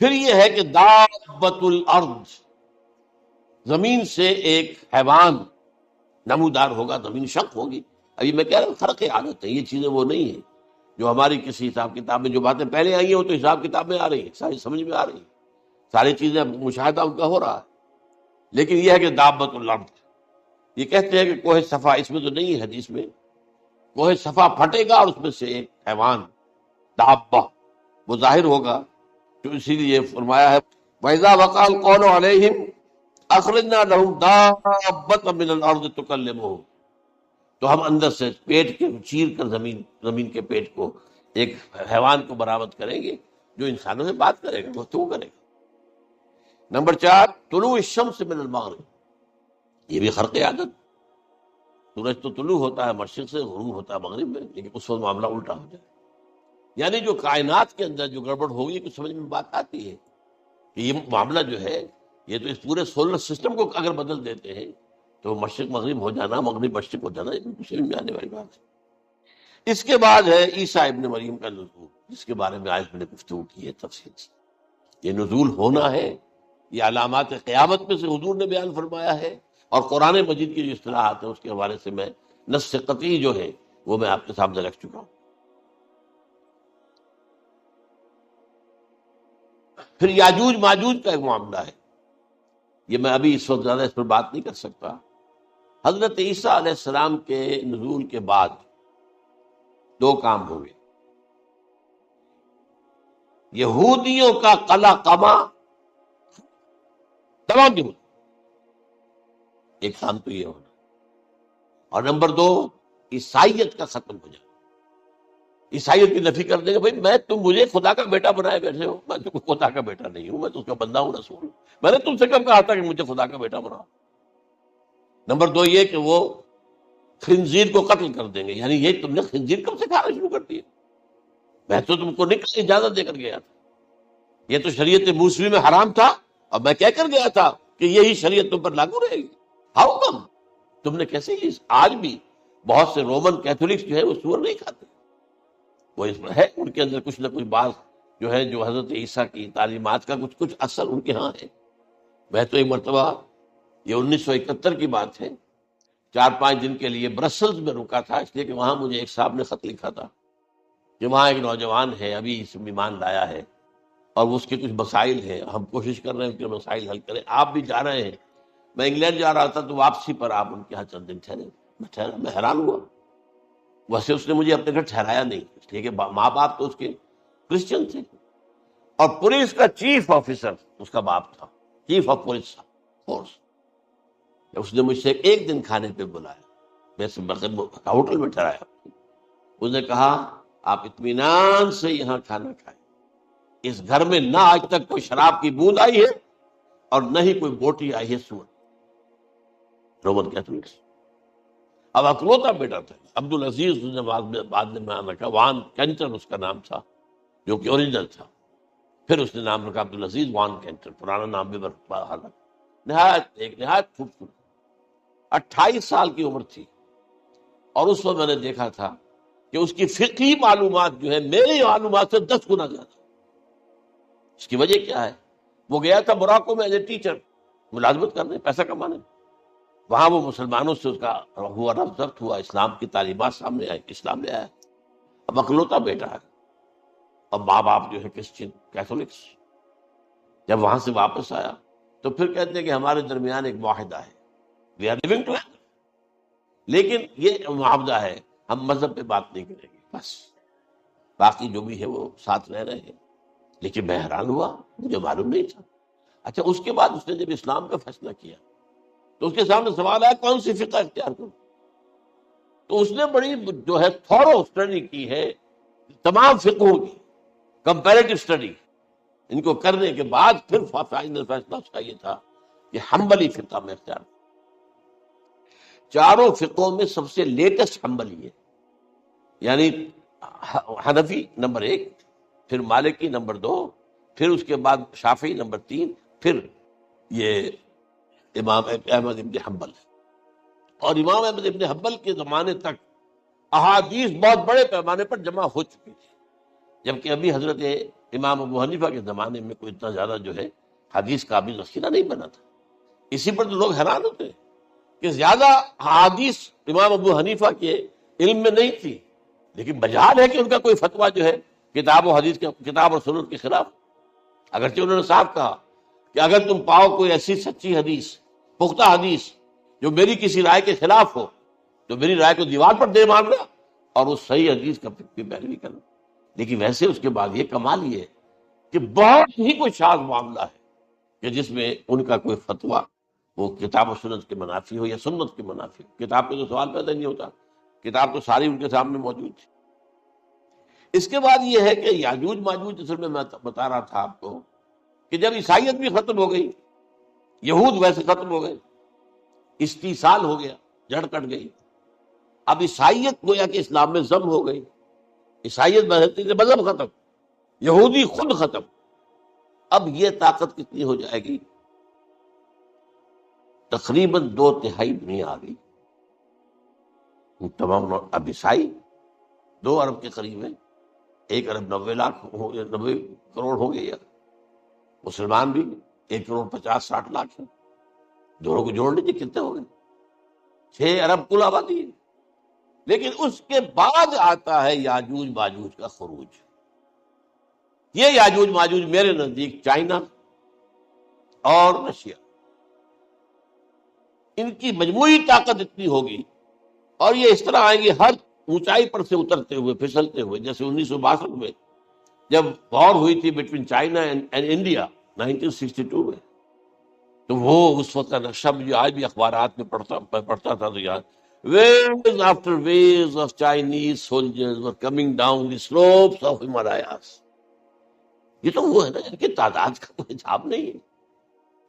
پھر یہ ہے کہ دابۃ الارض، زمین سے ایک حیوان نمودار ہوگا، زمین شق ہوگی۔ ابھی میں کہہ رہا ہوں خرق عادت ہے، یہ چیزیں وہ نہیں ہیں جو ہماری کسی حساب کتاب میں جو باتیں پہلے آئی ہیں وہ تو حساب کتاب میں آ رہی ہیں، ساری سمجھ میں آ رہی ہیں، ساری چیزیں مشاہدہ ان کا ہو رہا ہے۔ لیکن یہ ہے کہ دابۃ الارض، یہ کہتے ہیں کہ کوہ صفا، اس میں تو نہیں ہے حدیث میں، کوہ صفا پھٹے گا اور اس میں سے ایک حیوان دابہ وہ ظاہر ہوگا، تو اسی لیے فرمایا ہے وَإِذَا وَقَعَ الْقَوْلُ عَلَيْهِمْ أَخْرَجْنَا لَهُمْ دَابَّةً مِّنَ الْأَرْضِ تُكَلِّمُهُمْ، تو ہم اندر سے پیٹ کے چیر کر زمین کے پیٹ کو ایک حیوان کو برآمد کریں گے جو انسانوں سے بات کرے گا، گفتگو کرے گا۔ نمبر 4، طلوع الشمس من المغرب، یہ بھی خرق عادت، سورج تو طلوع ہوتا ہے مشرق سے، غروب ہوتا ہے مغرب میں، لیکن اس وقت معاملہ الٹا ہو جائے، یعنی جو کائنات کے اندر جو گڑبڑ ہوگی کچھ سمجھ میں بات آتی ہے کہ یہ معاملہ جو ہے، یہ تو اس پورے سولر سسٹم کو اگر بدل دیتے ہیں تو مشرق مغرب ہو جانا، مغرب مشرق ہو جانا، یہ کچھ سمجھ میں آنے والی بات ہے۔ اس کے بعد ہے عیسیٰ ابن مریم کا نزول، جس کے بارے میں آج میں نے گفتگو کی ہے تفصیل سے۔ یہ نزول ہونا ہے، یہ علامات قیامت میں سے حضور نے بیان فرمایا ہے، اور قرآن مجید کی جو اصطلاحات ہیں اس کے حوالے سے میں نص قطعی جو ہے وہ میں آپ کے سامنے رکھ چکا ہوں۔ پھر یاجوج ماجوج کا ایک معاملہ ہے، یہ میں ابھی اس وقت زیادہ اس پر بات نہیں کر سکتا۔ حضرت عیسیٰ علیہ السلام کے نزول کے بعد دو کام ہوئے، یہودیوں کا قلع قمع تمام بھی ہونا، ایک کام تو یہ ہونا، اور نمبر 2 عیسائیت کا ختم ہو جائے، عیسائیت کی نفی کر دیں گے، بھائی تم مجھے خدا کا بیٹا بنائے بیٹھے ہو، میں تو خدا کا بیٹا نہیں ہوں، میں تو اس کا بندہ ہوں، رسول ہوں، میں نے تم سے کب کہا تھا کہ مجھے خدا کا بیٹا بناؤ۔ نمبر 2 یہ کہ وہ خنزیر کو قتل کر دیں گے، یعنی یہ تم نے خنزیر کب سے کھانا شروع کر دیا، میں تو تم کو نہیں اجازت دے کر گیا تھا، یہ تو شریعت موسوی میں حرام تھا، اور میں کہہ کر گیا تھا کہ یہی شریعت تم پر لاگو رہے گی، ہاؤ کم تم نے کیسے یہ؟ آج بھی بہت سے رومن کیتھولکس جو ہے وہ سور نہیں کھاتے، وہ اس میں ہے ان کے اندر کچھ نہ کچھ بات جو ہے، جو حضرت عیسیٰ کی تعلیمات کا کچھ اثر ان کے ہاں ہے۔ میں تو ایک مرتبہ، یہ 1971 کی بات ہے، 4-5 دن کے لیے برسلز میں رکا تھا، اس لیے کہ وہاں مجھے ایک صاحب نے خط لکھا تھا کہ وہاں ایک نوجوان ہے، ابھی اس میں ایمان لایا ہے، اور اس کے کچھ مسائل ہیں، ہم کوشش کر رہے ہیں ان کے مسائل حل کریں، آپ بھی جا رہے ہیں۔ میں انگلینڈ جا رہا تھا تو واپسی پر آپ ان کے یہاں چند دن ٹھہرے، میں حیران ہوا، ویسے اس نے مجھے اپنے گھر ٹھہرایا نہیں، اس لیے کہ ماں باپ تو اس کے کرسچن تھے، اور پولیس کا چیف آفیسر اس کا باپ تھا، چیف آف پولیس فورس۔ اس نے مجھ سے ایک دن کھانے پہ بلایا، ویسے ہوٹل میں ٹھہرایا، اس نے کہا آپ اطمینان سے یہاں کھانا کھائیں، اس گھر میں نہ آج تک کوئی شراب کی بوند آئی ہے اور نہ ہی کوئی بوٹی آئی ہے سور۔ رومن کیتھولکس، اب اکلوتا بیٹا تھا عبدالعزیز، اس نے بعد میں نام رکھا، وان کینٹر اس کا نام تھا جو کہ اوریجنل تھا، پھر اس نے نام رکھا عبدالعزیز وان کینٹر، پرانا نام بھی برقرار رکھا۔ نہایت خوبصورت، 28 سال کی عمر تھی، اور اس وقت میں نے دیکھا تھا کہ اس کی فقہی معلومات جو ہے میری معلومات سے 10 گنا زیادہ۔ اس کی وجہ کیا ہے؟ وہ گیا تھا موراکو میں ایز اے ٹیچر، ملازمت کرنے، پیسہ کمانے، وہاں وہ مسلمانوں سے اس کا ہوا رفت ضبط ہوا، اسلام کی تعلیمات سامنے آئی، اسلام لے آیا، اب اکلوتا بیٹا ہے، اب ماں باپ جو ہے کرسچن کیتھولکس۔ جب وہاں سے واپس آیا تو پھر کہتے ہیں کہ ہمارے درمیان ایک معاہدہ ہے، وی آر لیونگ ٹوگیدر، لیکن یہ معاہدہ ہے ہم مذہب پہ بات نہیں کریں گے، بس باقی جو بھی ہے وہ ساتھ رہ رہے ہیں۔ لیکن میں حیران ہوا، مجھے معلوم نہیں تھا۔ اچھا، اس کے بعد اس نے جب اسلام کا فیصلہ کیا تو اس کے سامنے سوال آیا کون سی فقہ اختیار کروں، تو اس نے بڑی جو ہے تھورو اسٹڈی کی ہے تمام فقہوں کی، کمپیریٹو اسٹڈی، ان کو کرنے کے بعد پھر فائنل فیصلہ اس کا یہ تھا کہ حنبلی فقہ میں اختیار کروں۔ چاروں فقہوں میں سب سے لیٹسٹ حنبلی ہے، یعنی حنفی نمبر 1، پھر مالکی نمبر 2، پھر اس کے بعد شافعی نمبر 3، پھر یہ امام احمد ابن حنبل ہے۔ اور امام احمد ابن حنبل کے زمانے تک احادیث بہت بڑے پیمانے پر جمع ہو چکی تھی، جبکہ ابھی حضرت امام ابو حنیفہ کے زمانے میں کوئی اتنا زیادہ جو ہے حدیث کا بھی ذخیرہ نہیں بنا تھا۔ اسی پر تو لوگ حیران ہوتے ہیں کہ زیادہ حدیث امام ابو حنیفہ کے علم میں نہیں تھی، لیکن بجال ہے کہ ان کا کوئی فتویٰ جو ہے کتاب و حدیث کے، کتاب اور سنت کے خلاف، اگرچہ انہوں نے صاحب کہا کہ اگر تم پاؤ کوئی ایسی سچی حدیث پختہ حدیث جو میری کسی رائے کے خلاف ہو، تو میری رائے کو دیوار پر دے مارنا اور اس صحیح حدیث کا کی پیروی کرنا. لیکن ویسے اس کے بعد یہ کمال یہ ہے کہ بہت ہی کوئی شاذ معاملہ ہے کہ جس میں ان کا کوئی فتویٰ وہ کتاب و سنت کے منافی ہو یا سنت کے منافی ہو. کتاب پہ تو سوال پیدا نہیں ہوتا، کتاب تو ساری ان کے سامنے موجود تھی. اس کے بعد یہ ہے کہ یاجوج ماجوج، اصل میں بتا رہا تھا آپ کو کہ جب عیسائیت بھی ختم ہو گئی، یہود ویسے ختم ہو گئے، استیصال ہو گیا، جڑ کٹ گئی، اب عیسائیت گویا کہ اسلام میں ضم ہو گئی. عیسائیت مذہب ختم، یہودی خود ختم. اب یہ طاقت کتنی ہو جائے گی؟ تقریباً 2/3 دنیا آ گئی. تمام اب عیسائی 2 ارب کے قریب ہیں، 1 ارب 90 لاکھ 90 کروڑ ہو گئے. مسلمان بھی 1 کروڑ 50-60 لاکھ ہیں. دونوں کو جوڑ لیجیے کتنے ہو گئے؟ 6 ارب کل آبادی ہے. لیکن اس کے بعد آتا ہے یاجوج ماجوج کا خروج. یہ یاجوج ماجوج میرے نزدیک چائنا اور رشیا، ان کی مجموعی طاقت اتنی ہوگی اور یہ اس طرح آئیں گے ہر اونچائی پر سے اترتے ہوئے، پھسلتے ہوئے. جیسے 1962 میں جب وار ہوئی تھی بٹوین چائنا اینڈ انڈیا 1962 میں، تو وہ اس وقت کا نقشہ مجھے آج بھی اخبارات میں پڑھتا تھا تو یاد، waves after waves of Chinese soldiers were coming down the slopes of Himalayas. یہ تو وہ ہے نا ان کی تعداد کا کوئی حساب نہیں ہے.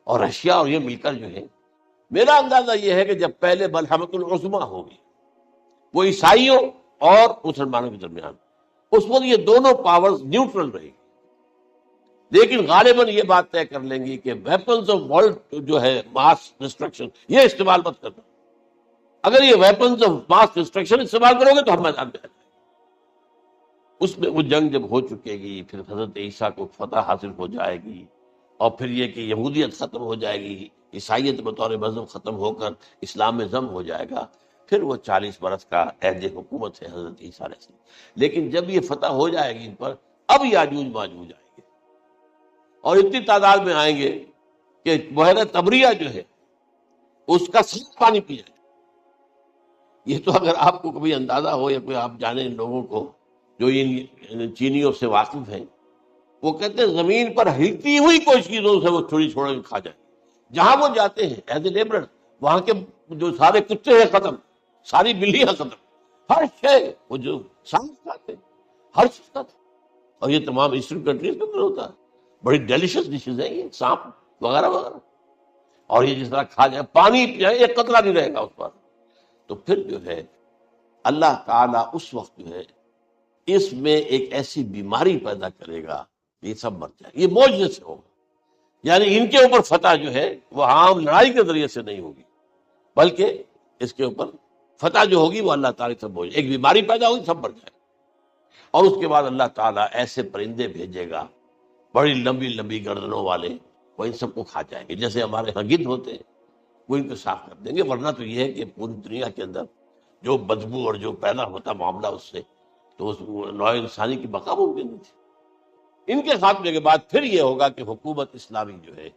اور رشیا اور یہ مل کر جو ہے، میرا اندازہ یہ ہے کہ جب پہلے ملحمۃ العظمیٰ ہوگی وہ عیسائیوں اور مسلمانوں کے درمیان، اس وقت یہ دونوں پاورز نیوٹرل رہے گی. لیکن غالباً یہ بات طے کر لیں گی کہ ویپنز آف ورلڈ جو ہے ماس ڈسٹرکشن، یہ استعمال مت کرنا. اگر یہ ویپنز آف ماس ڈسٹرکشن استعمال کرو گے تو ہم میدان میں آ جائیں گے. اس میں وہ جنگ جب ہو چکے گی، پھر حضرت عیسیٰ کو فتح حاصل ہو جائے گی، اور پھر یہ کہ یہودیت ختم ہو جائے گی، عیسائیت بطور مذہب ختم ہو کر اسلام میں ضم ہو جائے گا. پھر وہ 40 برس کا عہد حکومت ہے حضرت عیسیٰ علیہ السلام. لیکن جب یہ فتح ہو جائے گی ان پر، اب یاجوج ماجوج آئیں گے اور اتنی تعداد میں آئیں گے کہ بحیرہ طبریہ جو ہے اس کا سب پانی پی جائے. یہ تو اگر آپ کو کبھی اندازہ ہو یا کوئی آپ جانے ان لوگوں کو جو ان چینیوں سے واقف ہیں، وہ کہتے ہیں زمین پر ہلتی ہوئی کوئی چیزوں سے وہ چھوڑی چھوڑ کے کھا جائیں. جہاں وہ جاتے ہیں ایز اے لیبرر، وہاں کے جو سارے کتے ہیں ختم، ساری بلیاں ختم، ہر شے وہ جو سانپ کھاتے ہیں، ہر چیز کھاتے ہیں. اور یہ تمام ایسٹرن کنٹریز میں ہوتا ہے. بڑی ڈیلیشس ڈشز ہیں یہ سانپ وغیرہ وغیرہ. اور یہ جس طرح کھا جائے، پانی پی جائے، ایک قطرہ نہیں رہے گا اس پر. تو پھر جو ہے اللہ تعالیٰ اس وقت جو ہے اس میں ایک ایسی بیماری پیدا کرے گا کہ یہ سب مر جائے. یہ معجزے سے ہوگا. یعنی ان کے اوپر فتح جو ہے وہ عام لڑائی کے ذریعے سے نہیں ہوگی، بلکہ اس کے اوپر فتح جو ہوگی وہ اللہ تعالیٰ سے ہوگی. ایک بیماری پیدا ہوگی، سب مر جائے. اور اس کے بعد اللہ تعالیٰ ایسے پرندے بھیجے گا بڑی لمبی لمبی گردنوں والے، وہ ان سب کو کھا جائیں گے. جیسے ہمارے ہاں گدھ ہوتے ہیں، وہ ان کو صاف کر دیں گے. ورنہ تو یہ ہے کہ پوری دنیا کے اندر جو بدبو اور جو پیدا ہوتا معاملہ اس سے، تو اس نوع انسانی کی بقا ممکن نہیں تھی. ان کے خاتمے کے بعد پھر یہ ہوگا کہ حکومت اسلامی جو ہے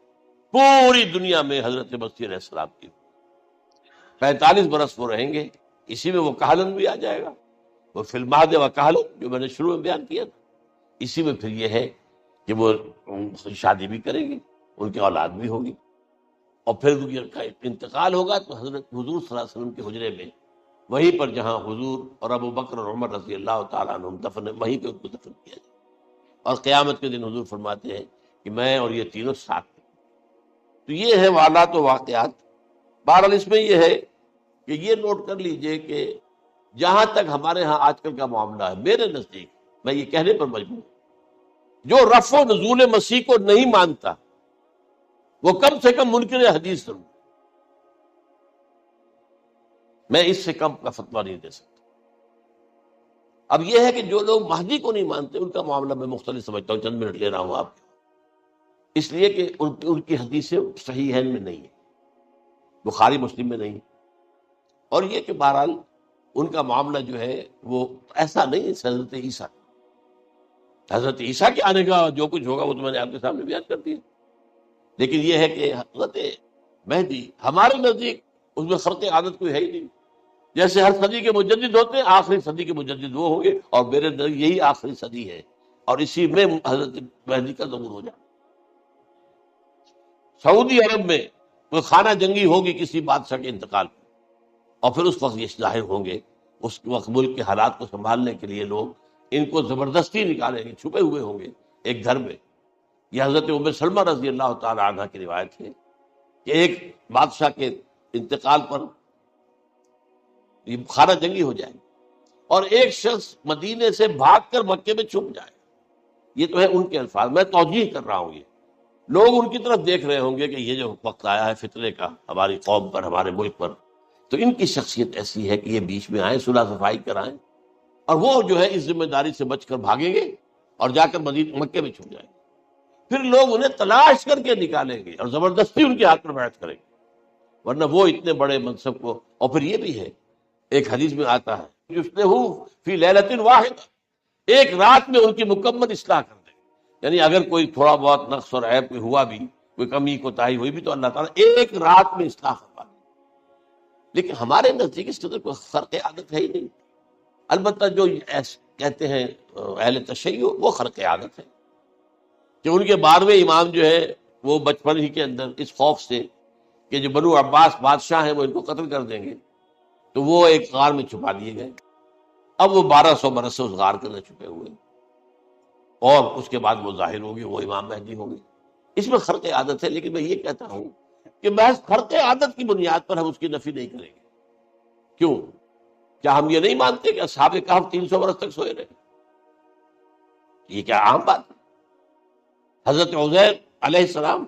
پوری دنیا میں حضرت مسیح علیہ السلام کی 45 برس وہ رہیں گے. اسی میں وہ کہلن بھی آ جائے گا، وہ فی المہد و کہلن جو میں نے شروع میں بیان کیا تھا. اسی میں پھر یہ ہے کہ وہ شادی بھی کریں گے، ان کی اولاد بھی ہوگی، اور پھر ان کا انتقال ہوگا تو حضرت حضور صلی اللہ علیہ وسلم کے حجرے میں، وہیں پر جہاں حضور اور ابو بکر اور عمر رضی اللہ تعالیٰ عنہ دفن، وہیں پہ ان کو دفن کیا جائے. اور قیامت کے دن حضور فرماتے ہیں کہ میں اور یہ تینوں ساتھ ہیں. تو یہ ہے حالات و واقعات. بہرحال اس میں یہ ہے کہ یہ نوٹ کر لیجئے کہ جہاں تک ہمارے ہاں آج کل کا معاملہ ہے، میرے نزدیک میں یہ کہنے پر مجبور ہوں، جو رفع و نزول مسیح کو نہیں مانتا وہ کم سے کم منکر حدیث ضرور. میں اس سے کم کا فتویٰ نہیں دے سکتا. اب یہ ہے کہ جو لوگ مہدی کو نہیں مانتے ان کا معاملہ میں مختلف سمجھتا ہوں. چند منٹ لے رہا ہوں آپ کو، اس لیے کہ ان کی حدیثیں صحیحین میں نہیں ہیں، بخاری مسلم میں نہیں. اور یہ کہ بہرحال ان کا معاملہ جو ہے وہ ایسا نہیں ہے حضرت عیسیٰ. حضرت عیسیٰ کے آنے کا جو کچھ ہوگا وہ تو میں نے آپ کے سامنے بیان کر دیا. لیکن یہ ہے کہ حضرت مہدی ہمارے نزدیک اس میں خرق عادت کوئی ہے ہی نہیں. جیسے ہر صدی کے مجدد ہوتے ہیں، آخری صدی کے مجدد وہ ہوں گے، اور میرے نزدیک یہی آخری صدی ہے، اور اسی میں حضرت مہدی کا ظہور ہو جائے. سعودی عرب میں کوئی خانہ جنگی ہوگی کسی بادشاہ کے انتقال پر، اور پھر اس وقت یہ ظاہر ہوں گے، اس وقت ملک کے حالات کو سنبھالنے کے لیے لوگ ان کو زبردستی نکالیں گے، چھپے ہوئے ہوں گے ایک گھر میں. یہ حضرت ام سلمہ رضی اللہ تعالی عنہ کی روایت ہے کہ ایک بادشاہ کے انتقال پر یہ خانہ جنگی ہو جائے اور ایک شخص مدینے سے بھاگ کر مکے میں چھپ جائے. یہ تو ہے ان کے الفاظ، میں توجیہ کر رہا ہوں. یہ لوگ ان کی طرف دیکھ رہے ہوں گے کہ یہ جو وقت آیا ہے فتنے کا ہماری قوم پر، ہمارے ملک پر، تو ان کی شخصیت ایسی ہے کہ یہ بیچ میں آئیں، صلح صفائی کرائیں، اور وہ جو ہے اس ذمہ داری سے بچ کر بھاگیں گے اور جا کر مکے میں چھپ جائیں گے. پھر لوگ انہیں تلاش کر کے نکالیں گے اور زبردستی ان کے ہاتھ میں بیعت کریں گے، ورنہ وہ اتنے بڑے منصب کو. اور پھر یہ بھی ہے، ایک حدیث میں آتا ہے جسلہ فی لیلۃ واحدہ، ایک رات میں ان کی مکمل اصلاح کر دیں. یعنی اگر کوئی تھوڑا بہت نقص اور عیب کوئی ہوا بھی، کوئی کمی کوتاہی ہوئی بھی، تو اللہ تعالیٰ ایک رات میں اصلاح کروا دے. لیکن ہمارے نزدیک اس کے کوئی خرق عادت ہے ہی نہیں. البتہ جو کہتے ہیں اہل تشیع، وہ خرق عادت ہے کہ ان کے 12ویں امام جو ہے وہ بچپن ہی کے اندر اس خوف سے کہ جو بنو عباس بادشاہ ہیں وہ ان کو قتل کر دیں گے، تو وہ ایک غار میں چھپا دیے گئے. اب وہ 1200 برس سے اس غار کے اندر چھپے ہوئے، اور اس کے بعد وہ ظاہر ہوگی، وہ امام مہدی ہوں گے. اس میں خرق عادت ہے، لیکن میں یہ کہتا ہوں کہ محض خرق عادت کی بنیاد پر ہم اس کی نفی نہیں کریں گے. کیوں؟ کیا ہم یہ نہیں مانتے کہ اصحاب کہف 300 برس تک سوئے رہے؟ یہ کیا عام بات ہے؟ حضرت عزیر علیہ السلام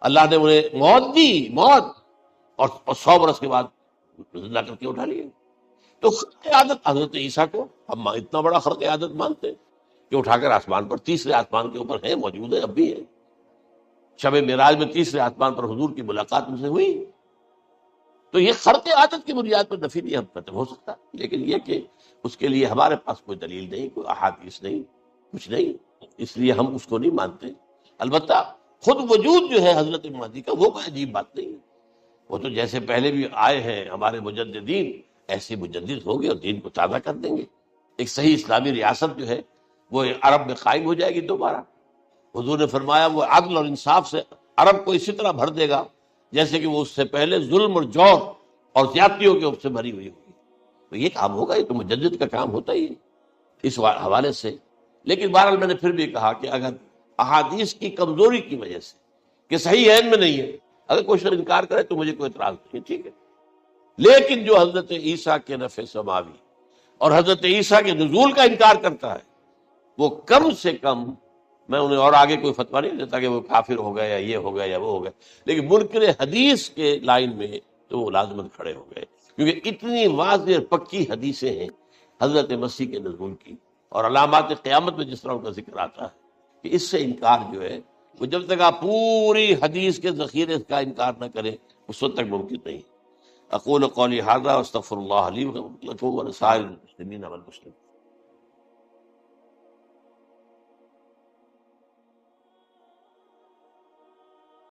اللہ نے انہیں موت دی، موت، اور 100 برس کے بعد زندہ کر کے اٹھا لیے. تو خرق عادت حضرت عیسیٰ کو ہم اتنا بڑا خرق عادت مانتے ہیں کہ اٹھا کر آسمان پر، تیسرے آسمان کے اوپر ہیں، موجود ہے، اب بھی ہے. شب معراج میں تیسرے آسمان پر حضور کی ملاقات ان سے ہوئی. تو یہ خرق عادت کی بنیاد پر نفی نہیں ہم ختم ہو سکتا، لیکن یہ کہ اس کے لیے ہمارے پاس کوئی دلیل نہیں، کوئی احادیث نہیں، کچھ نہیں، اس لیے ہم اس کو نہیں مانتے. البتہ خود وجود جو ہے حضرت مہدی کا وہ کوئی عجیب بات نہیں ہے. وہ تو جیسے پہلے بھی آئے ہیں ہمارے مجددین، ایسے مجدد ہوں گے اور دین کو تازہ کر دیں گے. ایک صحیح اسلامی ریاست جو ہے وہ عرب میں قائم ہو جائے گی دوبارہ. حضور نے فرمایا وہ عدل اور انصاف سے عرب کو اسی طرح بھر دے گا جیسے کہ وہ اس سے پہلے ظلم اور جور اور زیادتیوں کے سے بھری ہوئی ہوگی. تو یہ کام ہوگا، یہ تو مجدد کا کام ہوتا ہی ہے اس حوالے سے. لیکن بہرحال میں نے پھر بھی کہا کہ اگر احادیث کی کمزوری کی وجہ سے کہ صحیح عین میں نہیں ہے، اگر کوئی شخص انکار کرے تو مجھے کوئی اعتراض نہیں، ٹھیک ہے. لیکن جو حضرت عیسیٰ کے نفع سماوی اور حضرت عیسیٰ کے نزول کا انکار کرتا ہے، وہ کم سے کم، میں انہیں اور آگے کوئی فتویٰ نہیں دیتا کہ وہ کافر ہو گئے یا یہ ہو گیا یا وہ ہو گئے، لیکن منکر حدیث کے لائن میں تو وہ لازمت کھڑے ہو گئے، کیونکہ اتنی واضح اور پکی حدیثیں ہیں حضرت مسیح کے نزول کی، اور علامات قیامت میں جس طرح ان کا ذکر آتا ہے کہ اس سے انکار جو ہے وہ جب تک آپ پوری حدیث کے ذخیرے کا انکار نہ کریں اس وقت تک ممکن نہیں. اقول قولی ھذا واستغفر اللہ لی ولکم ولسائر المسلمین والمسلمات.